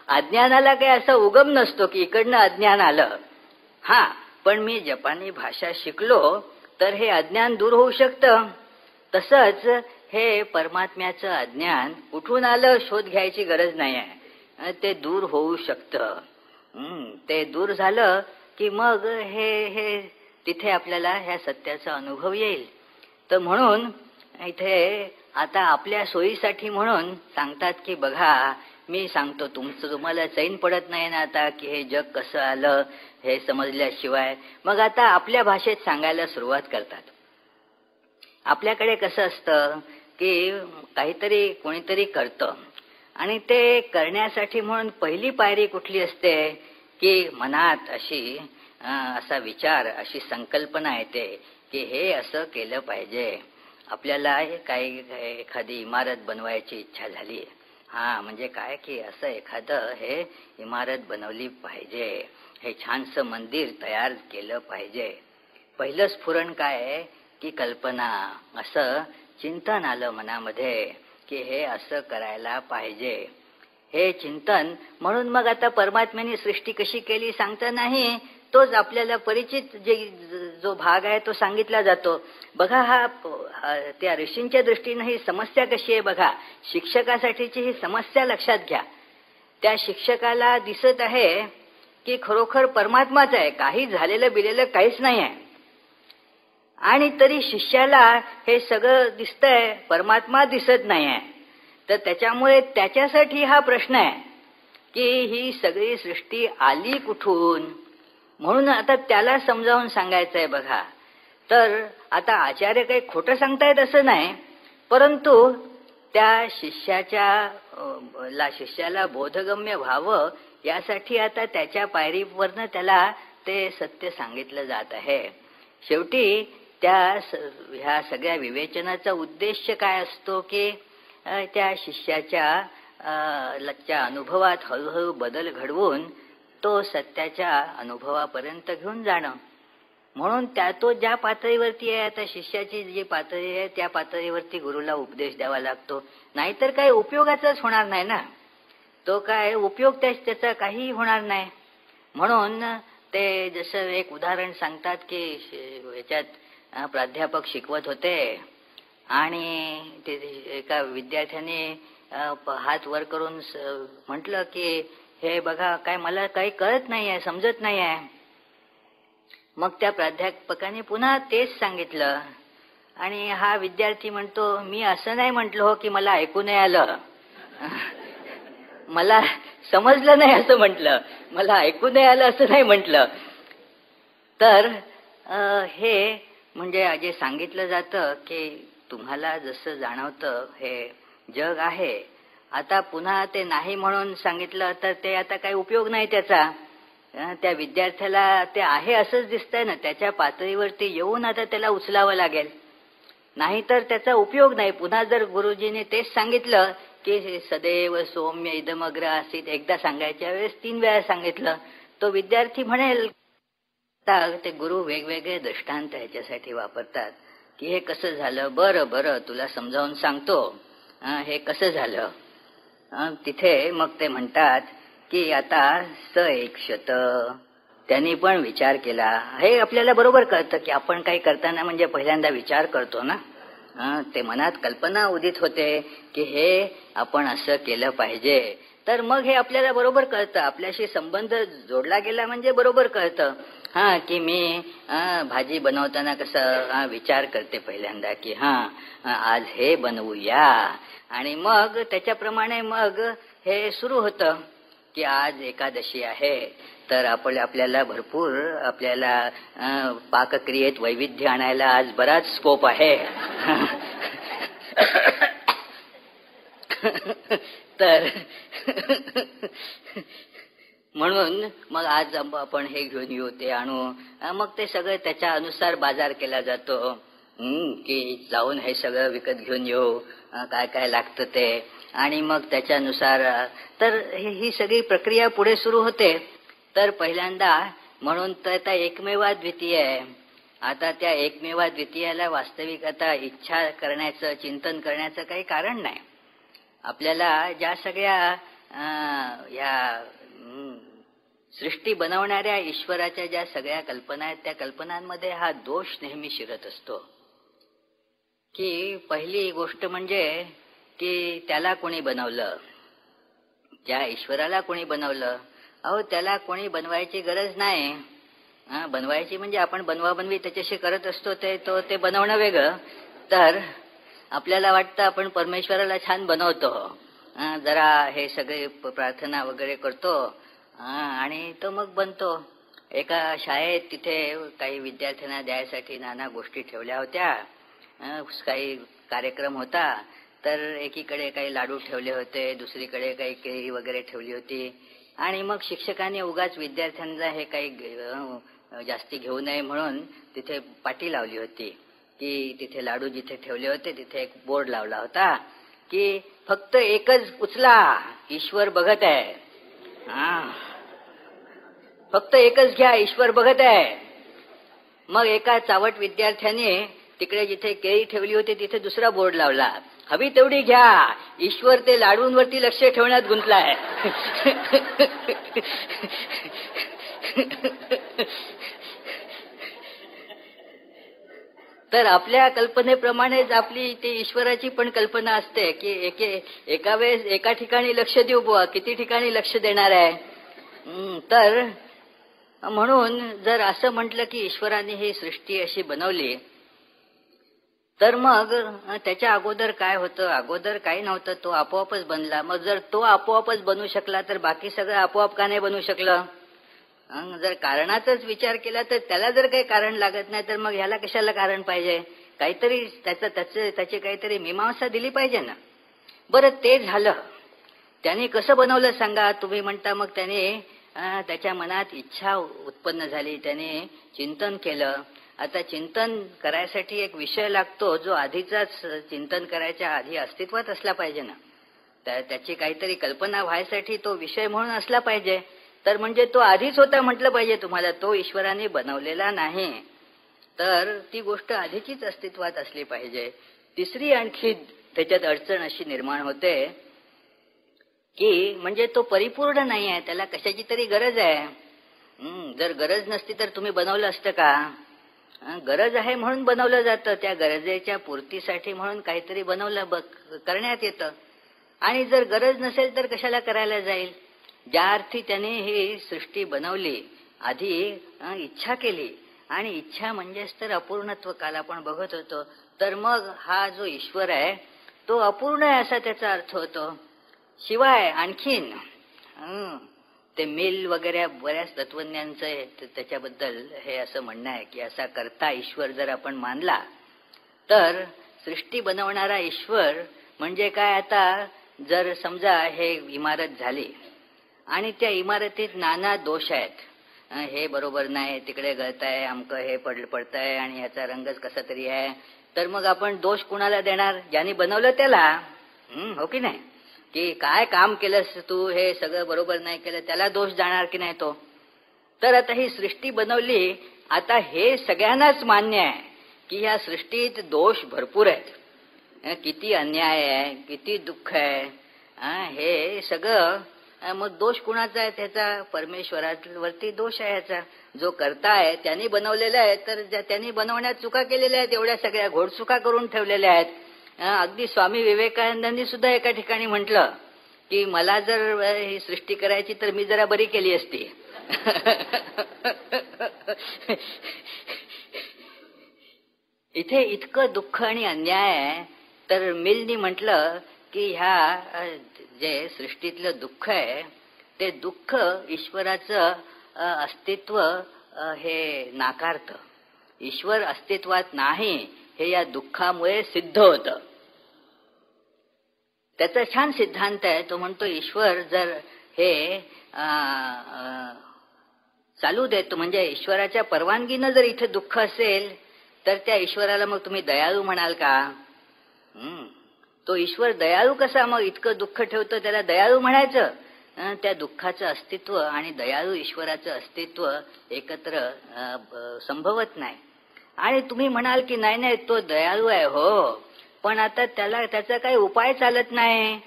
A: अज्ञानाला काही असा उगम नसतो की इकडनं अज्ञान आलं. पण मी जपानी भाषा शिकलो तर हे अज्ञान दूर होऊ शकतं. तसंच हे परमात्म्याचं अज्ञान कुठून आलं शोध घ्यायची गरज नाही आहे, ते दूर होऊ शकतं. ते दूर झालं की मग हे तिथे आपल्याला ह्या सत्याचा अनुभव येईल. तर म्हणून इथे आता आपल्या सोयीसाठी म्हणून सांगतात की बघा मी सांगतो, तुम्हाला चैन पडत नाही ना आता की हे जग कसं आलं हे समजल्याशिवाय. मग आता आपल्या भाषेत सांगायला सुरुवात करतात. आपल्याकडे कसं असतं की काहीतरी कोणीतरी करतं आणि ते करण्यासाठी म्हणून पहिली पायरी कुठली असते की मनात असा विचार, अशी संकल्पना येते की हे असं केलं पाहिजे. आपल्याला काही एखादी इमारत बनवायची इच्छा झाली, म्हणजे काय की असं एखादं हे इमारत बनवली पाहिजे, हे छानसं मंदिर तयार केलं पाहिजे. पहिलं स्फुरण काय आहे की कल्पना, असं चिंतन आलं मनामध्ये की हे असं करायला पाहिजे. हे चिंतन म्हणून मग आता परमात्म्याने सृष्टी कशी केली सांगता नाही, तोच आपल्याला परिचित जो भाग आहे तो सांगितला जातो. बघा त्या ऋषींच्या दृष्टीने ही समस्या कशी आहे बघा. शिक्षकासाठीची ही समस्या लक्षात घ्या. त्या शिक्षकाला दिसत आहे की खरोखर परमात्माच आहे, काही झालेलं बिलेलं काहीच नाही आहे, आणि तरी शिष्याला हे सगळं दिसतंय, परमात्मा दिसत नाही आहे. तर त्याच्यामुळे त्याच्यासाठी हा प्रश्न आहे की ही सगळी सृष्टी आली कुठून. म्हणून आता त्याला समजावून सांगायचं आहे बघा. तर आता आचार्य काही खोटं सांगतायत असं नाही, परंतु त्या शिष्याला बोधगम्य व्हावं यासाठी आता त्याच्या पायरीवरनं त्याला ते सत्य सांगितलं जात आहे. शेवटी ह्या सगळ्या विवेचनाचा उद्देश काय असतो की त्या शिष्याच्या अनुभवात हळूहळू बदल घडवून तो सत्याच्या अनुभवापर्यंत घेऊन जाणं. म्हणून तो ज्या पातळीवरती आहे, आता शिष्याची जी पातळी आहे त्या पातळीवरती गुरुला उपदेश द्यावा लागतो, नाहीतर काही उपयोगाचाच होणार नाही ना. तो काय उपयोग त्याचा काही होणार नाही. म्हणून ते जसं एक उदाहरण सांगतात की याच्यात प्राध्यापक शिकवत होते आणि ते एका विद्यार्थ्याने हात वर करून म्हटलं की हे बघा काय मला काही कळत नाही आहे, समजत नाही आहे. मग त्या प्राध्यापकाने पुन्हा तेच सांगितलं आणि हा विद्यार्थी म्हणतो मी असं नाही म्हटलो हो की मला ऐकू नाही आलं, मला समजलं नाही असं म्हटलं, मला ऐकू नाही आलं असं नाही म्हटलं. तर हे म्हणजे जे सांगितलं जातं की तुम्हाला जसं जाणवतं हे जग आहे, आता पुन्हा ते नाही म्हणून सांगितलं तर ते आता काही उपयोग नाही त्याचा. त्या विद्यार्थ्याला ते आहे असंच दिसतंय ना, त्याच्या पातळीवरती येऊन आता त्याला उचलावं लागेल, नाहीतर त्याचा उपयोग नाही. पुन्हा जर गुरुजीने तेच सांगितलं की सदैव सौम्य इदमग्र आसीत, एकदा सांगायच्या वेळेस 3 वेळा सांगितलं, तो विद्यार्थी म्हणेल. ते गुरु वेगवेगळे दृष्टांत ह्याच्यासाठी वापरतात की हे कसं झालं, बरं तुला समजावून सांगतो हे कसं झालं. तिथे मग ते म्हणतात की आता एकशत त्यांनी पण विचार केला. हे आपल्याला बरोबर कळतं की आपण काही करताना म्हणजे पहिल्यांदा विचार करतो ना. ते मनात कल्पना उदित होते की हे आपण असं केलं पाहिजे, तर मग हे आपल्याला बरोबर कळतं. आपल्याशी संबंध जोडला गेला म्हणजे बरोबर कळतं की मी भाजी बनवताना कसं विचार करते पहिल्यांदा की आज हे बनवूया, आणि मग त्याच्याप्रमाणे मग हे सुरू होतं की आज एकादशी आहे तर आपल्याला भरपूर पाकक्रियेत वैविध्य आणायला आज बराच स्कोप आहे. तर म्हणून मग आज आपण हे घेऊन येऊ, ते आणू, मग ते सगळं त्याच्या अनुसार बाजार केला जातो. की जाऊन हे सगळं विकत घेऊन येऊ, काय काय लागतं ते, आणि मग त्याच्यानुसार तर ही सगळी प्रक्रिया पुढे सुरू होते. तर पहिल्यांदा म्हणून तर आता एकमेवाद्वितीय आहे. आता त्या एकमेवाद्वितीयाला वास्तविक आता इच्छा करण्याचं, चिंतन करण्याचं काही कारण नाही. आपल्याला ज्या सगळ्या या सृष्टी बनवणाऱ्या ईश्वराच्या ज्या सगळ्या कल्पना आहेत, त्या कल्पनांमध्ये हा दोष नेहमी शिरत असतो. की पहिली गोष्ट म्हणजे की त्याला कोणी बनवलं, ज्या ईश्वराला कोणी बनवलं. अहो, त्याला कोणी बनवायची गरज नाही. बनवायची म्हणजे आपण बनवाबनवी त्याच्याशी करत असतो, ते बनवणं वेगळं. तर आपल्याला वाटतं आपण परमेश्वराला छान बनवतो, जरा हे सगळे प्रार्थना वगैरे करतो आणि तो मग बनतो. एका शाळेत तिथे काही विद्यार्थ्यांना द्यायसाठी नाना गोष्टी ठेवल्या होत्या. काही कार्यक्रम होता, तर एकीकडे काही लाडू ठेवले होते, दुसरीकडे काही केळी वगैरे ठेवली होती. आणि मग शिक्षकांनी उगाच विद्यार्थ्यांना हे काही जास्ती घेऊ नये म्हणून तिथे पाटी लावली होती की तिथे लाडू जिथे ठेवले होते तिथे एक बोर्ड लावला होता की फक्त एकच उचला, ईश्वर बघत आहे. फक्त एकच घ्या, ईश्वर बघत आहे. मग एका चावट विद्यार्थ्याने तिकडे जिथे केळी ठेवली होती तिथे दुसरा बोर्ड लावला, हवी तेवढी घ्या, ईश्वर ते लाडूंवरती लक्ष ठेवण्यात गुंतलाय. तर आपल्या कल्पनेप्रमाणेच आपली ती ईश्वराची पण कल्पना असते की एका वेळेस एका ठिकाणी लक्ष देऊ बुवा, किती ठिकाणी लक्ष देणार आहे. तर म्हणून जर असं म्हटलं की ईश्वराने ही सृष्टी अशी बनवली, तर मग त्याच्या अगोदर काय होतं? अगोदर काही नव्हतं, तो आपोआपच बनला. मग जर तो आपोआपच बनू शकला तर बाकी सगळं आपोआप का नाही बनू शकलं? जर कारणाचाच विचार केला तर त्याला जर काही कारण लागत नाही तर मग ह्याला कशाला कारण पाहिजे? काहीतरी त्याची काहीतरी मीमांसा दिली पाहिजे ना. बरं, ते झालं. त्याने कसं बनवलं सांगा? तुम्ही म्हणता मग त्याने त्याच्या मनात इच्छा उत्पन्न झाली, त्याने चिंतन केलं. आता चिंतन करायसाठी एक विषय लागतो जो आधीचाच चिंतन करायच्या आधी अस्तित्वात असला पाहिजे ना. त्याची काहीतरी कल्पना व्हायसाठी तो विषय म्हणून असला पाहिजे. तर म्हणजे तो आधीच होता म्हटलं पाहिजे तुम्हाला, तो ईश्वराने बनवलेला नाही. तर ती गोष्ट आधीचीच अस्तित्वात असली पाहिजे. तिसरी आणखी त्याच्यात अडचण अशी निर्माण होते की म्हणजे तो परिपूर्ण नाही आहे, त्याला कशाची तरी गरज आहे. जर गरज नसती तर तुम्ही बनवलं असतं का? गरज आहे म्हणून बनवलं जातं, त्या गरजेच्या पूर्तीसाठी म्हणून काहीतरी बनवलं करण्यात येतं. आणि जर गरज नसेल तर कशाला करायला जाईल? ज्या अर्थी त्याने ही सृष्टी बनवली, आधी इच्छा केली, आणि इच्छा म्हणजेच तर अपूर्णत्व काल आपण बघत होतो. तर मग हा जो ईश्वर आहे तो अपूर्ण आहे असा त्याचा अर्थ होतो. शिवाय आणखीन ते मिल वगैरे बऱ्याच तत्वज्ञांचं त्याच्याबद्दल हे असं म्हणणं आहे की असा करता ईश्वर जर आपण मानला तर सृष्टी बनवणारा ईश्वर म्हणजे काय? आता जर समजा हे इमारत झाली आणि त्या इमारतीत नाना दोष आहेत, हे बरोबर नाही, तिकडे गळताय, अमकं हे पडतंय आणि ह्याचा रंगच कसा तरी आहे, तर मग आपण दोष कुणाला देणार? ज्याने बनवलं त्याला. हो की नाही? की काय काम केलंस तू, हे सगळं बरोबर नाही केलं, त्याला दोष जाणार की नाही तो? तर आता ही सृष्टी बनवली, आता हे सगळ्यांनाच मान्य आहे की ह्या सृष्टीत दोष भरपूर आहेत, किती अन्याय आहे, किती दुःख आहे, हे सगळं. मग दोष कुणाचा आहे? त्याचा परमेश्वरावरती दोष आहे. ह्याचा जो करता आहे त्यांनी बनवलेला आहे, तर त्यांनी बनवण्यात चुका केलेल्या आहेत, एवढ्या सगळ्या घोडचुका करून ठेवलेल्या आहेत. अगदी स्वामी विवेकानंदांनी सुद्धा एका ठिकाणी म्हटलं की मला जर ही सृष्टी करायची तर मी जरा बरी केली असती. इथे इतकं दुःख आणि अन्याय आहे. तर मिलनी म्हटलं की ह्या जे सृष्टीतलं दुःख आहे ते दुःख ईश्वराचं अस्तित्व हे नाकारतं. ईश्वर अस्तित्वात नाही हे या दुःखामुळे सिद्ध होतं. त्याचा छान सिद्धांत आहे. तो म्हणतो ईश्वर जर हे चालू देतो, म्हणजे ईश्वराच्या परवानगीनं जर इथे दुःख असेल तर त्या ईश्वराला मग तुम्ही दयाळू म्हणाल का? तो ईश्वर दयाळू कसा? मग इतकं दुःख ठेवतो त्याला दयाळू म्हणायचं? त्या दुःखाचं अस्तित्व आणि दयाळू ईश्वराचं अस्तित्व एकत्र संभवत नाही. आणि तुम्ही म्हणाल की नाही नाही तो दयाळू आहे, हो, पण आता त्याचा काही उपाय चालत नाही.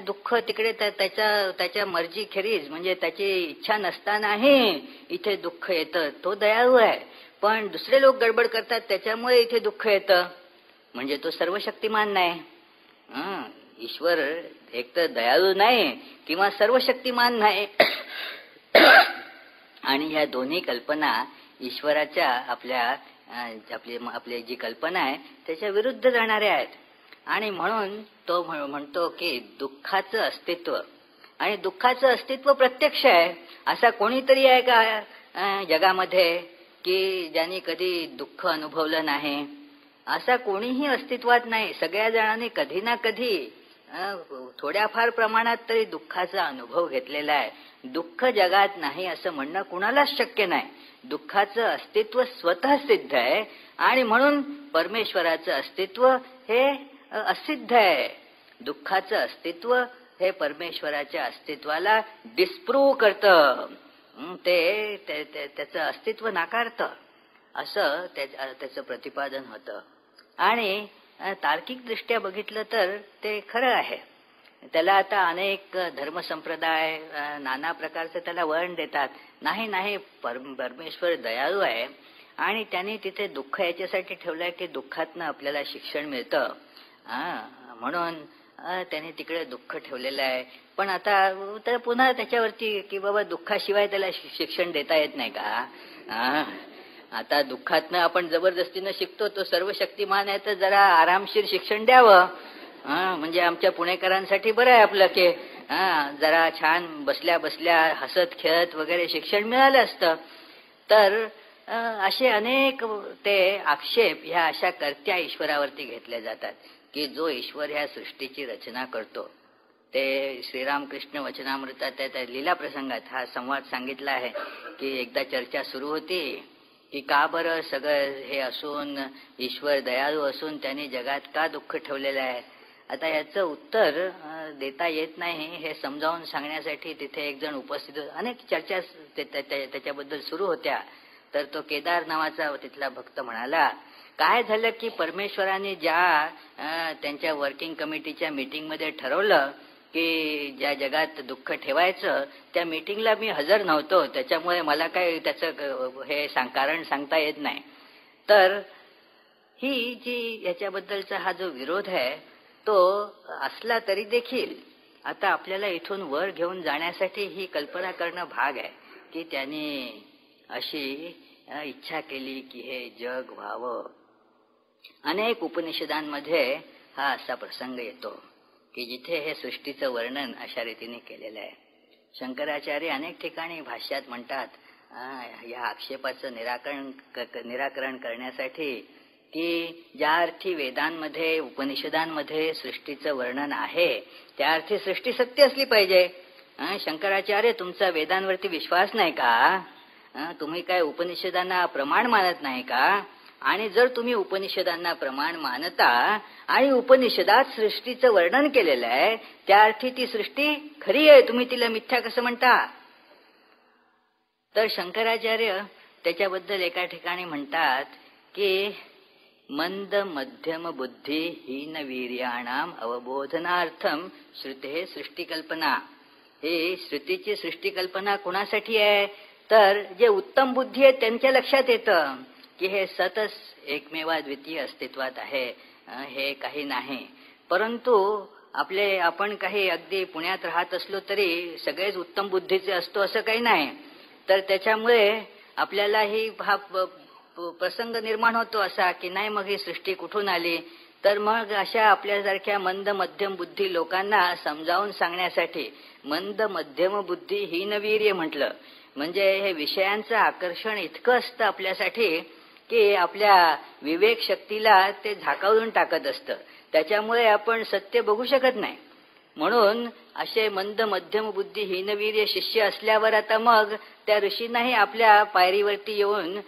A: दुःख तिकडे त्याच्या मर्जी खेरीज, म्हणजे त्याची इच्छा नसतानाही इथे दुःख येतं. तो दयाळू आहे, पण दुसरे लोक गडबड करतात त्याच्यामुळे इथे दुःख येतं. म्हणजे तो सर्वशक्तिमान नाही. ईश्वर एक तर दयाळू नाही किंवा सर्वशक्तिमान नाही. आणि ह्या दोन्ही कल्पना ईश्वराच्या आपली जी कल्पना आहे त्याच्या विरुद्ध जाणाऱ्या आहेत. आणि म्हणून तो म्हणतो की दुःखाचं अस्तित्व, आणि दुःखाचं अस्तित्व प्रत्यक्ष आहे. असा कोणीतरी आहे का जगामध्ये की ज्यांनी कधी दुःख अनुभवलं नाही? असा कोणीही अस्तित्वात नाही. सगळ्या जणांनी कधी ना कधी थोड्याफार प्रमाणात तरी दुःखाचा अनुभव घेतलेला आहे. दुःख जगात नाही असं म्हणणं कुणालाच शक्य नाही. दुःखाचं अस्तित्व स्वतः सिद्ध आहे आणि म्हणून परमेश्वराचं अस्तित्व हे असिद्ध आहे. दुःखाचं अस्तित्व हे परमेश्वराच्या अस्तित्वाला डिस्प्रूव्ह करतं, त्याचं अस्तित्व नाकारतं, असं त्याचं प्रतिपादन होतं. आणि तार्किक दृष्ट्या बघितलं तर ते खरं आहे. त्याला आता अनेक धर्मसंप्रदाय नाना प्रकारचे त्याला वळण देतात. नाही परमेश्वर दयाळू आहे आणि त्यांनी तिथे दुःख याच्यासाठी ठेवलंय की दुःखातनं आपल्याला शिक्षण मिळतं, म्हणून त्यांनी तिकडे दुःख ठेवलेलं आहे. पण आता तर पुन्हा त्याच्यावरती की बाबा दुःखाशिवाय त्याला शिक्षण देता येत नाही का? आता दुःखातनं आपण जबरदस्तीनं शिकतो. तो सर्वशक्तिमान आहे तर जरा आरामशीर शिक्षण द्यावं. म्हणजे आमच्या पुणेकरांसाठी बरं आहे आपलं की जरा छान बसल्या बसल्या हसत खेळत वगैरे शिक्षण मिळालं असतं. तर असे अनेक ते आक्षेप ह्या अशा कर्त्या ईश्वरावरती घेतले जातात की जो ईश्वर ह्या सृष्टीची रचना करतो. ते श्रीरामकृष्ण वचनामृतात त्या लीला प्रसंगात हा संवाद सांगितला आहे की एकदा चर्चा सुरू होती की का बरं सगळं हे असून ईश्वर दयाळू असून त्यांनी जगात का दुःख ठेवलेलं आहे. आता याचं उत्तर देता येत नाही हे समजावून सांगण्यासाठी तिथे एक जण उपस्थित, अनेक चर्चा त्याच्याबद्दल सुरू होत्या. तर तो केदार नावाचा तिथला भक्त म्हणाला, काय झालं की परमेश्वराने ज्या त्यांच्या वर्किंग कमिटीच्या मीटिंगमध्ये ठरवलं की ज्या जगात दुःख ठेवायचं त्या मीटिंगला मी हजर नव्हतो, त्याच्यामुळे मला काय त्याचं हे कारण सांगता येत नाही. तर ही जी याच्याबद्दलचा हा जो विरोध आहे तो असला तरी देखील आता आपल्याला इथून वर घेऊन जाण्यासाठी ही कल्पना करणं भाग आहे की त्यांनी अशी इच्छा केली की हे जग व्हावं. अनेक उपनिषदांमध्ये हा असा प्रसंग येतो की जिथे हे सृष्टीचं वर्णन अशा रीतीने केलेलं आहे. शंकराचार्य अनेक ठिकाणी भाष्यात म्हणतात या आक्षेपाचं निराकरण करण्यासाठी की ज्या अर्थी वेदांमध्ये उपनिषदांमध्ये सृष्टीचं वर्णन आहे त्या अर्थी सृष्टी सत्य असली पाहिजे. शंकराचार्य तुमचा वेदांवरती विश्वास नाही का? तुम्ही काय उपनिषदांना प्रमाण मानत नाही का? आणि जर तुम्ही उपनिषदांना प्रमाण मानता आणि उपनिषदात सृष्टीचं वर्णन केलेलं आहे त्या अर्थी ती सृष्टी खरी आहे, तुम्ही तिला मिथ्या कसं म्हणता? तर शंकराचार्य त्याच्याबद्दल एका ठिकाणी म्हणतात की मंद मध्यम बुद्धी हीन वीर्याणाम अवबोधनार्थम श्रुते सृष्टिकल्पना. ही श्रुतीची सृष्टिकल्पना कुणासाठी आहे? तर जे उत्तम बुद्धी आहेत त्यांच्या लक्षात येतं की हे सतच एकमेवा द्वितीय अस्तित्वात आहे, हे काही नाही. परंतु आपण काही अगदी पुण्यात राहत असलो तरी सगळेच उत्तम बुद्धीचे असतो असं काही नाही. तर त्याच्यामुळे आपल्याला हा प्रसंग निर्माण होतो असा की नाही मग ही सृष्टी कुठून आली. तर मग अशा आपल्यासारख्या मंद मध्यम बुद्धी लोकांना समजावून सांगण्यासाठी मंद मध्यम बुद्धी हीनवीर्य म्हटलं. म्हणजे हे विषयांचं आकर्षण इतकं असतं आपल्यासाठी की आपल्या विवेक शक्तीला ते झाकावून टाकत असतं, त्याच्यामुळे आपण सत्य बघू शकत नाही. म्हणून असे मंद मध्यम बुद्धी हीनवीर्य शिष्य असल्यावर आता मग त्या ऋषींनाही आपल्या पायरीवरती येऊन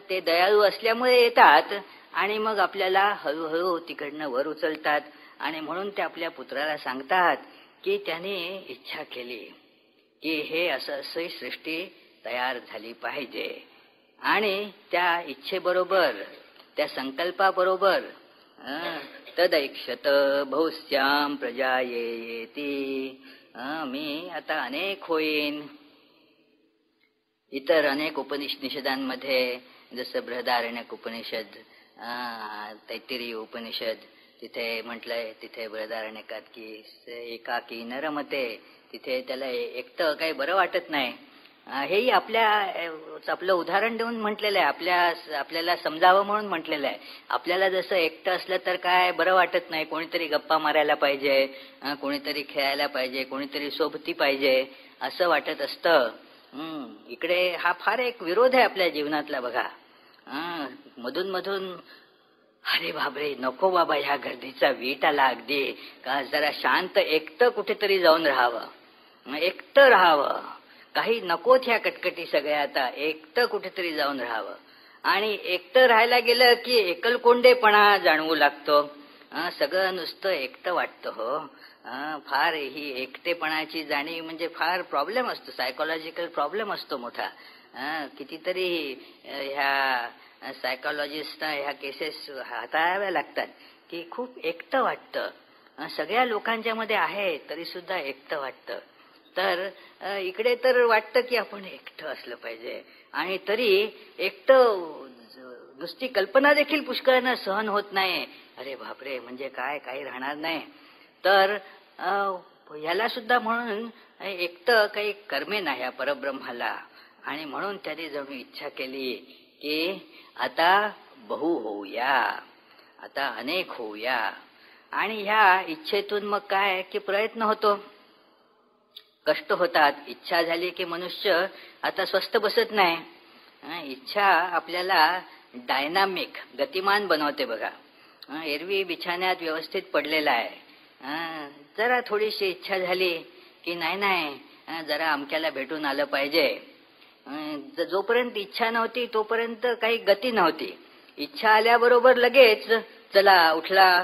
A: ते दयाळू असल्यामुळे येतात आणि मग आपल्याला हळूहळू तिकडनं वर उचलतात. आणि म्हणून ते आपल्या पुत्राला सांगतात की त्याने इच्छा केली की हे असं असं सृष्टी तयार झाली पाहिजे. आणि त्या इच्छेबरोबर, त्या संकल्पाबरोबर तदैक्षत बहुश्याम प्रजा येती, मी आता अनेक होईन. इतर अनेक उपनिषदांमध्ये जसं बृहदारण्यक उपनिषद, तैत्तिरीय उपनिषद, तिथे म्हटलंय, तिथे बृहदारण्यकात की एकाकी न रमते, तिथे त्याला एकटं काही बरं वाटत नाही. हेही आपलं उदाहरण देऊन म्हटलेलं आहे, आपल्याला समजावं म्हणून म्हटलेलं आहे. आपल्याला जसं एकटं असलं तर काय बरं वाटत नाही, कोणीतरी गप्पा मारायला पाहिजे, कोणीतरी खेळायला पाहिजे, कोणीतरी सोबती पाहिजे असं वाटत असतं. इकडे हा फार एक विरोध आहे आपल्या जीवनातला बघा. मधून मधून अरे बापरे, नको बाबा, ह्या गर्दीचा वीट आला अगदी, का जरा शांत एकटं कुठेतरी जाऊन राहावं, एकटं राहावं, काही नकोत ह्या कटकटी सगळ्या, आता एकटं कुठेतरी जाऊन राहावं. आणि एकटं राहायला गेलं की एकलकोंडेपणा जाणवू लागतो, सगळं नुसतं एकटं वाटतं. हो, फार ही एकटेपणाची जाणीव म्हणजे फार प्रॉब्लेम असतो, सायकोलॉजिकल प्रॉब्लेम असतो मोठा. कितीतरी ह्या सायकोलॉजिस्टना ह्या केसेस हाताळाव्या लागतात की खूप एकटं वाटतं, सगळ्या लोकांच्या मध्ये आहे तरी सुद्धा एकटं वाटतं. तर इकडे तर वाटतं की आपण एकटं असलं पाहिजे, आणि तरी एकटं नुसती कल्पना देखील पुष्कळांना सहन होत नाही. अरे बापरे, म्हणजे काय, काही राहणार नाही. तर ह्याला सुद्धा म्हणून एकटं काही कर्मे नाही या परब्रह्माला. आणि म्हणून त्याने जणू इच्छा केली की आता बहु होऊया, आता अनेक होऊया. आणि ह्या इच्छेतून मग काय की प्रयत्न होतो, कष्ट होतात. इच्छा झाली की मनुष्य आता स्वस्थ बसत नाही. इच्छा आपल्याला डायनामिक, गतिमान बनवते बघा. एरवी बिछाण्यात व्यवस्थित पडलेला आहे, जरा थोडीशी इच्छा झाली की नाही जरा अमक्याला भेटून आलं पाहिजे. जोपर्यंत इच्छा नव्हती तोपर्यंत काही गती नव्हती. इच्छा आल्याबरोबर लगेच चला उठला,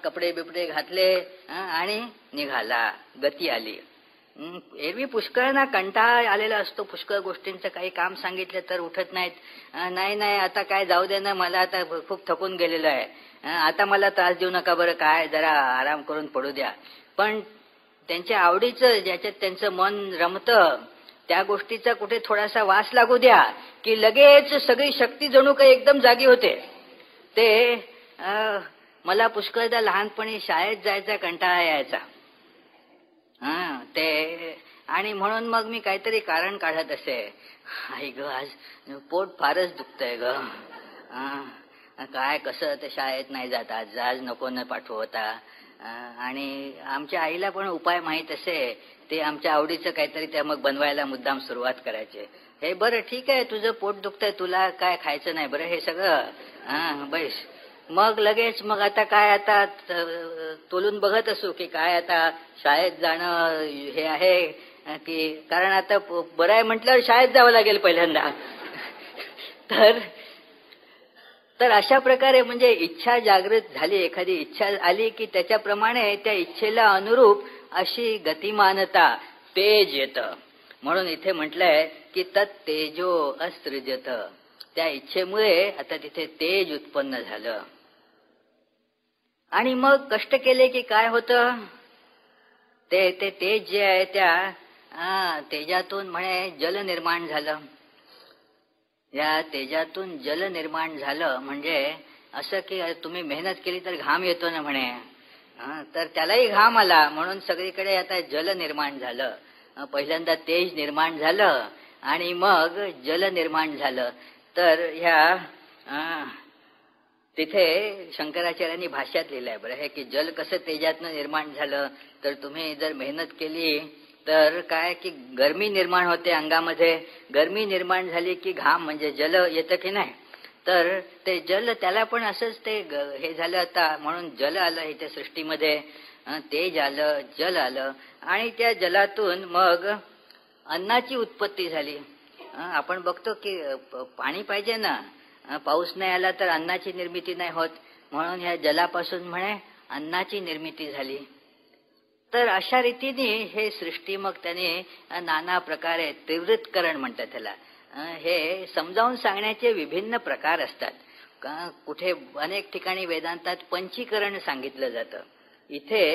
A: कपडे बिपडे घातले आणि निघाला, गती आली. एरवी पुष्कळना कंटाळा आलेला असतो, पुष्कळ गोष्टींचं काही काम सांगितलं तर उठत नाहीत. नाही आता काय जाऊ दे ना, मला आता खूप थकून गेलेलो आहे, आता मला त्रास देऊ नका बरं, काय जरा आराम करून पडू द्या. पण त्यांच्या आवडीचं, ज्याच्यात त्यांचं मन रमतं त्या गोष्टीचा कुठे थोडासा वास लागू द्या की लगेच सगळी शक्ती जणू काही एकदम जागी होते. ते मला पुष्कळदा लहानपणी शाळेत जायचा कंटाळा यायचा. ते आणि म्हणून मग मी काहीतरी कारण काढत असे, आई ग आज पोट फारच दुखतंय ग, काय कसं ते शाळेत नाही जात, आज नको न पाठवू होता. आणि आमच्या आईला पण उपाय माहित असे, ते आमच्या आवडीचं काहीतरी त्या मग बनवायला मुद्दाम सुरुवात करायचे. हे बरं ठीक आहे, तुझं पोट दुखतंय, तुला काय खायचं नाही बरं हे सगळं, बैस. मग लगेच मग आता काय, आता तोलून बघत असू की काय आता शाळेत जाणं हे आहे की, कारण आता बरं आहे म्हटल्यावर शाळेत जावं लागेल पहिल्यांदा. तर अशा प्रकारे म्हणजे इच्छा जागृत झाली, एखादी इच्छा आली की त्याच्याप्रमाणे त्या इच्छेला अनुरूप अशी गतिमानता, तेज येतं. म्हणून इथे म्हटलंय की तत् तेजो असृजत, त्या इच्छेमुळे आता तिथे तेज उत्पन्न झालं. आणि मग कष्ट केले की काय होतं, ते तेज जे आहे त्या तेजातून म्हणे जल निर्माण झालं. या तेजातून जल निर्माण झालं म्हणजे असं की तुम्ही मेहनत केली तर घाम येतो ना म्हणे, तर त्यालाही घाम आला म्हणून सगळीकडे आता जल निर्माण झालं. पहिल्यांदा तेज निर्माण झालं आणि मग जल निर्माण झालं. तर ह्या तिथे शंकराचार्यांनी भाष्यात लिहिलंय बरं हे की जल कसं तेजातनं निर्माण झालं, तर तुम्ही जर मेहनत केली तर काय की गरमी निर्माण होते अंगामध्ये, गरमी निर्माण झाली की घाम म्हणजे जल येतं की नाही, तर ते जल त्याला पण असंच ते हे झालं. आता म्हणून जल आलं इथे सृष्टीमध्ये, तेज आलं, जल आलं आणि त्या जलातून मग अन्नाची उत्पत्ती झाली. आपण बघतो की पाणी पाहिजे ना, पाऊस नाही आला तर अन्नाची निर्मिती नाही होत, म्हणून ह्या जलापासून म्हणे अन्नाची निर्मिती झाली. तर अशा रीतीने हे सृष्टी मग त्याने नाना प्रकारे त्रिवृत्करण म्हणतात त्याला. हे समजावून सांगण्याचे विभिन्न प्रकार असतात. कुठे अनेक ठिकाणी वेदांतात पंचीकरण सांगितलं जातं. इथे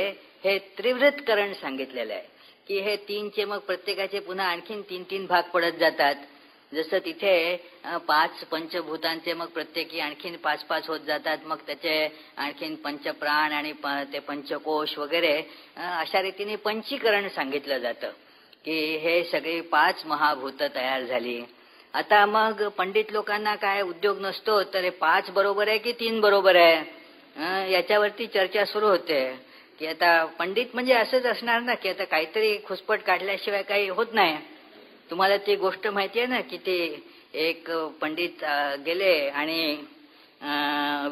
A: हे त्रिवृत्करण सांगितलेलं आहे की हे तीनचे मग प्रत्येकाचे पुन्हा आणखीन 3-3 भाग पडत जातात. जसं तिथे 5 पंचभूतांचे मग प्रत्येकी आणखीन 5-5 होत जातात. मग त्याचे आणखीन पंचप्राण आणि ते पंचकोश वगैरे अशा रीतीने पंचीकरण सांगितलं जातं की हे सगळी 5 महाभूत तयार झाली. आता मग पंडित लोकांना काय उद्योग नसतो तर हे 5 बरोबर आहे की 3 बरोबर आहे याच्यावरती चर्चा सुरू होते. की आता पंडित म्हणजे असंच असणार ना की आता काहीतरी खुसपट काढल्याशिवाय काही होत नाही. तुम्हाला ती गोष्ट माहिती आहे ना की ते एक पंडित गेले आणि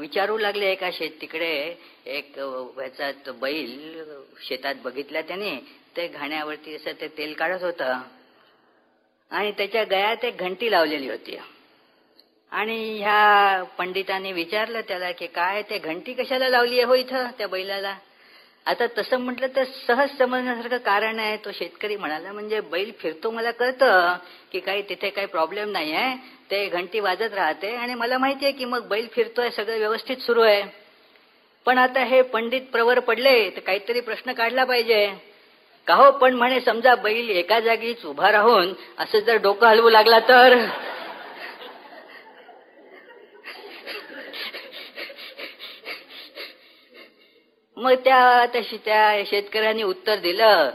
A: विचारू लागले एका तिकडे एक ह्याचा बैल शेतात बघितला त्याने. ते घाण्यावरती असं ते तेल काढत होतं आणि त्याच्या गळ्यात एक घंटी लावलेली होती. आणि ह्या पंडितांनी विचारलं त्याला की काय ते घंटी कशाला लावली आहे हो इथं त्या बैलाला. आता तसं म्हटलं तर सहज समजण्यासारखं कारण आहे. तो शेतकरी म्हणाला म्हणजे बैल फिरतो मला कळतं की काही तिथे काही प्रॉब्लेम नाही आहे, ते घंटी वाजत राहते आणि मला माहिती आहे की मग बैल फिरतोय, सगळं व्यवस्थित सुरू आहे. पण आता हे पंडित प्रवर पडले तर काहीतरी प्रश्न काढला पाहिजे का हो. पण म्हणे समजा बैल एका जागीच उभा राहून असं जर डोकं हलवू लागला तर. मग त्या शेतकऱ्यांनी उत्तर दिलं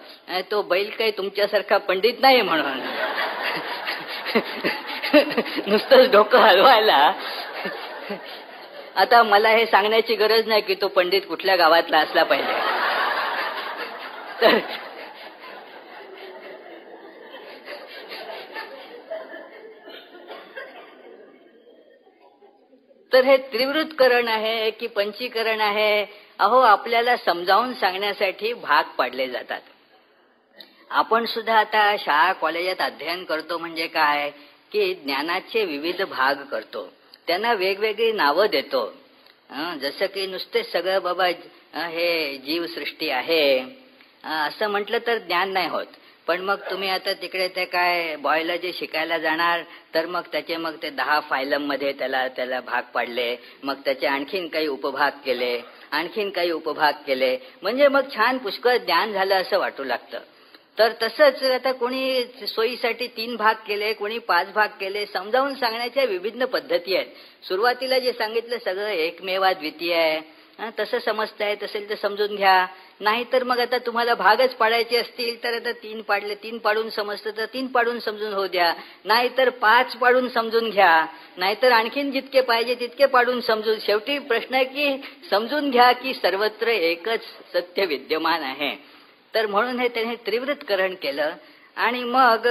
A: तो बैल काही तुमच्यासारखा पंडित नाही म्हणून. नुसतंच डोकं हलवायला. आता मला हे सांगण्याची गरज नाही की तो पंडित कुठल्या गावातला असला पाहिजे. तर हे त्रिवृत्करण आहे की पंचीकरण आहे. अहो आपल्याला समजावून सांगण्यासाठी भाग पाडले जातात. आपण सुद्धा आता शाळा कॉलेजात अध्ययन करतो म्हणजे काय की ज्ञानाचे विविध भाग करतो, त्यांना वेगवेगळी नावं देतो. जसं की नुसते सगळं बाबा हे जीवसृष्टी आहे असं म्हटलं तर ज्ञान नाही होत. पण मग तुम्ही आता तिकडे ते काय बायोलॉजी शिकायला जाणार तर मग त्याचे मग ते 10 फायलम मध्ये त्याला भाग पाडले, मग त्याचे आणखीन काही उपभाग केले, आणखीन काही उपभाग केले, म्हणजे मग छान पुष्कळ ज्ञान झालं असं वाटू लागतं. तर तसंच आता कोणी सोयीसाठी 3 भाग केले, कोणी 5 भाग केले. समजावून सांगण्याच्या विभिन्न पद्धती आहेत. सुरुवातीला जे सांगितलं सगळं एकमेवा द्वितीय आहे, तसं समजता येत असेल तर समजून घ्या. नाहीतर मग आता तुम्हाला भागच पाडायचे असतील तर आता 3 पाडले, 3 पाडून समजतं तर 3 पाडून समजून होऊ द्या, नाहीतर 5 पाडून समजून घ्या, नाहीतर आणखीन जितके पाहिजे तितके पाडून समजून. शेवटी प्रश्न आहे की समजून घ्या की सर्वत्र एकच सत्य विद्यमान आहे. तर म्हणून हे त्याने त्रिवृत्करण केलं आणि मग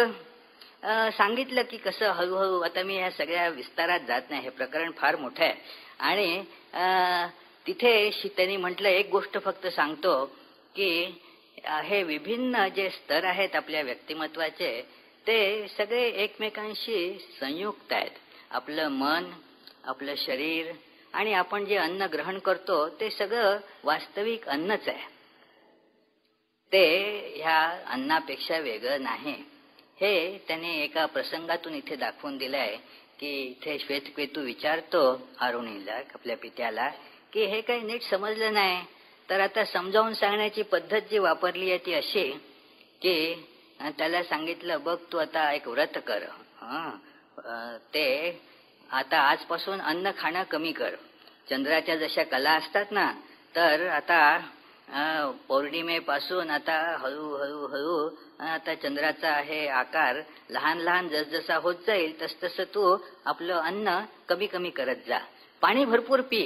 A: सांगितलं की कसं हळूहळू. आता मी ह्या सगळ्या विस्तारात जात नाही, हे प्रकरण फार मोठं आहे. आणि तिथे त्यांनी म्हटलं एक गोष्ट फक्त सांगतो की हे विभिन्न जे स्तर आहेत आपल्या व्यक्तिमत्वाचे ते सगळे एकमेकांशी संयुक्त आहेत. आपलं मन, आपलं शरीर आणि आपण जे अन्न ग्रहण करतो ते सगळं वास्तविक अन्नच आहे. ते ह्या अन्नापेक्षा वेगळं नाही. हे त्याने एका प्रसंगातून इथे दाखवून दिलंय की इथे श्वेतकेतू विचारतो अरुणीला, आपल्या पित्याला, की हे काही नीट समजलं नाही. तर आता समजावून सांगण्याची पद्धत जी वापरली आहे ती अशी की त्याला सांगितलं बघ तू आता एक व्रत कर, ते आता आजपासून अन्न खाणं कमी कर. चंद्राच्या जशा कला असतात ना, तर आता पौर्णिमेपासून आता हळूहळू आता चंद्राचा हे आकार लहान लहान जसजसा होत जाईल तसतसं तू आपलं अन्न कमी कमी करत जा. पाणी भरपूर पी,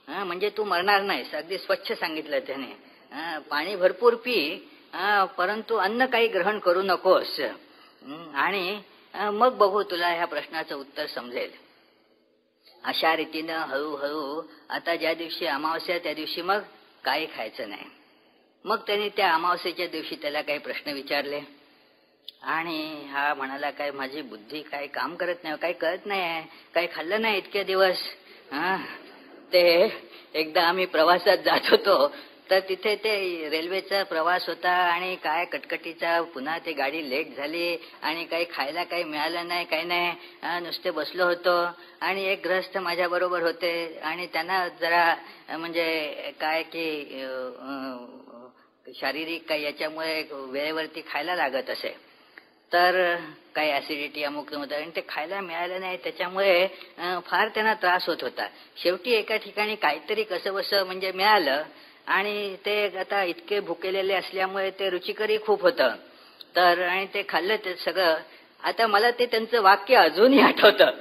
A: म्हणजे तू मरणार नाहीस. अगदी स्वच्छ सांगितलं त्याने. पाणी भरपूर पी, परंतु अन्न काही ग्रहण करू नकोस. आणि मग बघू तुला ह्या प्रश्नाचं उत्तर समजेल. अशा रीतीनं हळूहळू आता ज्या दिवशी अमावस्या त्या दिवशी मग काही खायचं नाही. मग त्याने त्या अमावस्येच्या दिवशी त्याला काही प्रश्न विचारले आणि हा म्हणाला, काय माझी बुद्धी काय काम करत नाही, काही कळत नाही, काही खाल्लं नाही इतके दिवस. ते एकदा आम्ही प्रवासात जात होतो, तर तिथे ते रेल्वेचा प्रवास होता आणि काय कटकटीचा, पुन्हा ते गाडी लेट झाली आणि काही खायला काही मिळालं नाही, काही नाही. नुसते बसलो होतो आणि एक गृहस्थ माझ्या बरोबर होते आणि त्यांना जरा म्हणजे काय की शारीरिक काही याच्यामुळे वेळेवरती खायला लागत असे, तर काही ऍसिडिटी अमुक होतं आणि ते खायला मिळालं नाही, त्याच्यामुळे फार त्यांना त्रास होत होता. शेवटी एका ठिकाणी काहीतरी कसं बसं म्हणजे मिळालं आणि ते आता इतके भुकेलेले असल्यामुळे ते रुचिकरी खूप होतं, तर आणि ते खाल्लं ते सगळं. आता मला ते त्यांचं वाक्य अजूनही आठवतं.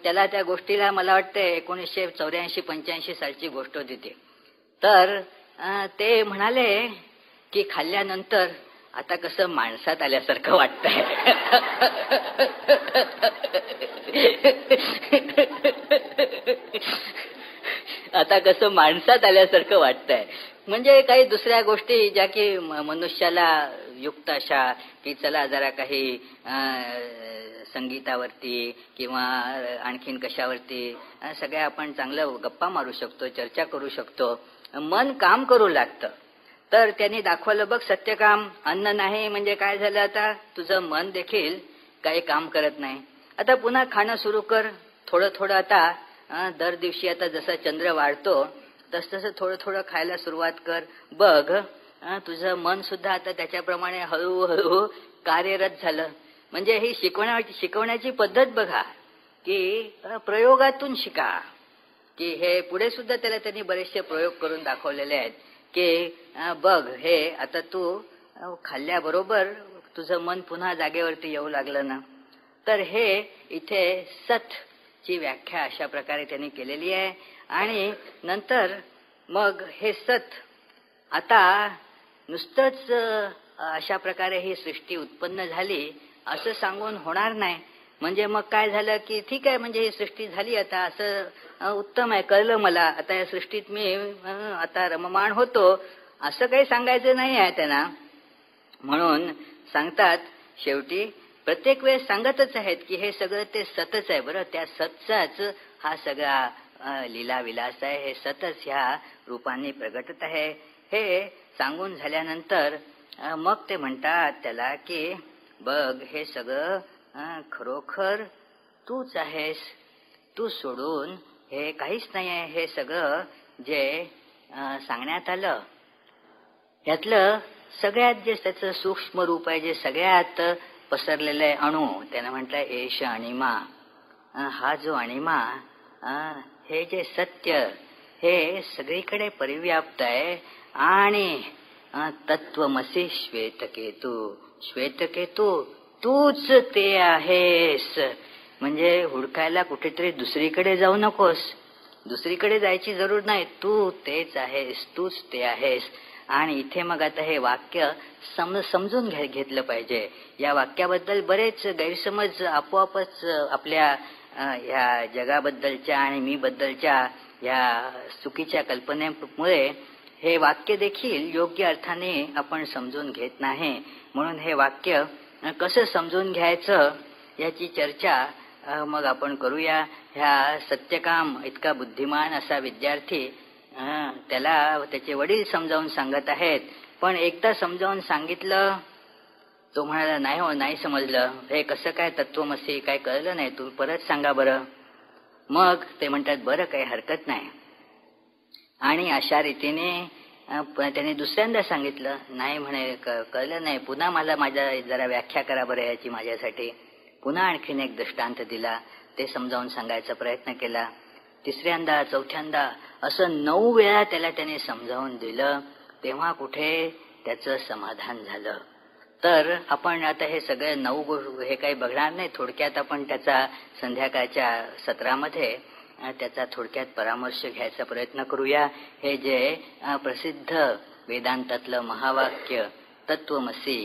A: त्याला त्या गोष्टीला मला वाटतं 1984-85 सालची गोष्ट होती ती. तर ते म्हणाले की खाल्ल्यानंतर आता कसं माणसात आल्यासारखं वाटतंय. आता कसं माणसात आल्यासारखं वाटतंय. म्हणजे काही दुसऱ्या गोष्टी ज्या की मनुष्याला युक्त अशा की चला जरा काही संगीतावरती किंवा आणखीन कशावरती सगळ्या आपण चांगलं गप्पा मारू शकतो, चर्चा करू शकतो, मन काम करू लागतं. तर त्यांनी दाखवलं, बघ सत्यकाम, अन्न नाही म्हणजे काय झालं, आता तुझं मन देखील काही काम करत नाही. आता पुन्हा खाणं सुरू कर, थोडं थोडं. आता दर दिवशी आता जसा चंद्र वाढतो तसं थोडं थोडं खायला सुरुवात कर. बघ तुझं मन सुद्धा आता त्याच्याप्रमाणे हळूहळू कार्यरत झालं. म्हणजे ही शिकवण्याची पद्धत बघा की प्रयोगातून शिका, की हे पुढे सुद्धा त्याला त्यांनी बरेचसे प्रयोग करून दाखवलेले आहेत की बघ हे आता तू खाल्ल्याबरोबर तुझं मन पुन्हा जागेवरती येऊ लागलं ना. तर हे इथे सत ची व्याख्या अशा प्रकारे त्यांनी केलेली आहे. आणि नंतर मग हे सत आता नुसतंच अशा प्रकारे ही सृष्टी उत्पन्न झाली असं सांगून होणार नाही. म्हणजे मग काय झालं की ठीक आहे, म्हणजे ही सृष्टी झाली आता असं उत्तम आहे, कळलं मला, आता या सृष्टीत मी आता रममाण होतो असं काही सांगायचं नाही आहे त्यांना. म्हणून सांगतात शेवटी प्रत्येक वेळेस सांगतच आहेत की हे सगळं ते सतच आहे. बरं, त्या सतचाच हा सगळा लीला विलास आहे, हे सतच ह्या रूपाने प्रगटत आहे. हे सांगून झाल्यानंतर मग ते म्हणतात त्याला की बघ हे सगळं खरोखर तूच आहेस, तू सोडून हे काहीच नाही आहे. हे सगळं जे सांगण्यात आलं यातलं सगळ्यात जे त्याचं सूक्ष्म रूप आहे, जे सगळ्यात पसरलेलं आहे अणू, त्यानं म्हटलंय एष अणिमा. हा जो अणिमा, हे जे सत्य हे सगळीकडे परिव्याप्त आहे. आणि तत्वमसी श्वेतकेतू, श्वेतकेतू तूच ते आहेस. म्हणजे हुडकायला कुठेतरी दुसरीकडे जाऊ नकोस, दुसरीकडे जायची जरूर नाही, तू तेच आहेस, तूच ते आहेस. आणि इथे मग आता हे वाक्य समजून घेतलं पाहिजे. या वाक्याबद्दल बरेच गैरसमज आपोआपच आपल्या ह्या जगाबद्दलच्या आणि मी बद्दलच्या या चुकीच्या कल्पनेमुळे हे वाक्य देखील योग्य अर्थाने आपण समजून घेत नाही. म्हणून हे वाक्य कसं समजून घ्यायचं याची चर्चा मग आपण करूया. ह्या सत्यकाम इतका बुद्धिमान असा विद्यार्थी, त्याला त्याचे वडील समजावून सांगत आहेत, पण एकदा समजावून सांगितलं तो म्हणाला नाही हो, नाही समजलं, हे कसं काय तत्वमसी, काय कळलं नाही, तू परत सांगा बरं. मग ते म्हणतात बरं काही हरकत नाही. आणि अशा रीतीने त्याने दुसऱ्यांदा सांगितलं, नाही म्हणे कळलं नाही, पुन्हा मला माझ्या जरा व्याख्या करा बरं याची माझ्यासाठी. पुन्हा आणखीन एक दृष्टांत दिला, ते समजावून सांगायचा प्रयत्न केला. तिसऱ्यांदा चौथ्यांदा असं 9 वेळा त्याने समजावून दिलं. तेव्हा कुठे त्याचं समाधान झालं. तर आपण आता हे सगळे 9 हे काही बघणार नाही, थोडक्यात आपण त्याचा संध्याकाळच्या सत्रामध्ये त्याचा थोडक्यात परामर्श घ्यायचा प्रयत्न करूया. हे जे प्रसिद्ध वेदांतातलं महावाक्य तत्वमसी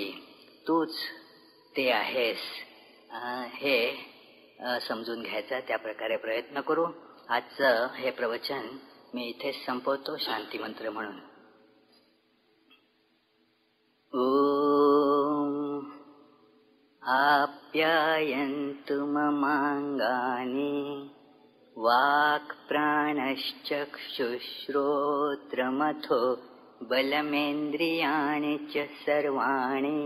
A: तूच ते आहेस, हे समजून घ्यायचा त्या प्रकारे प्रयत्न करू. आजचं हे प्रवचन मी इथेच संपवतो शांती मंत्र म्हणून. ओम आप्यायन्तु ममाङ्गानि वाक्प्राणश्चक्षुश्रोत्रमथो बलमेन्द्रियाणि च सर्वाणि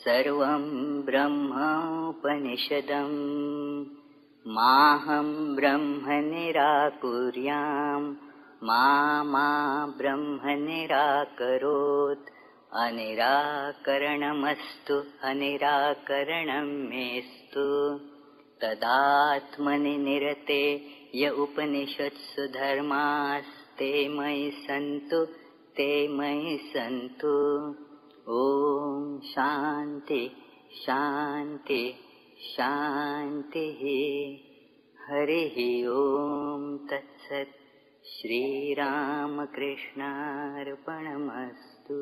A: सर्वं ब्रह्मोपनिषदम् माहं ब्रह्म निराकुर्याम् मा ब्रह्म निराकरोत् अनिराकरणमस्तु अनिराकरणं मेस्तु तदात्मनि निरते य उपनिषत्सु धर्मास्ते मयि सन्तु ते मयि सन्तु। ॐ शान्ति शान्ति शान्तिः। हरिः ॐ तत्सत्। श्रीरामकृष्णार्पणमस्तु।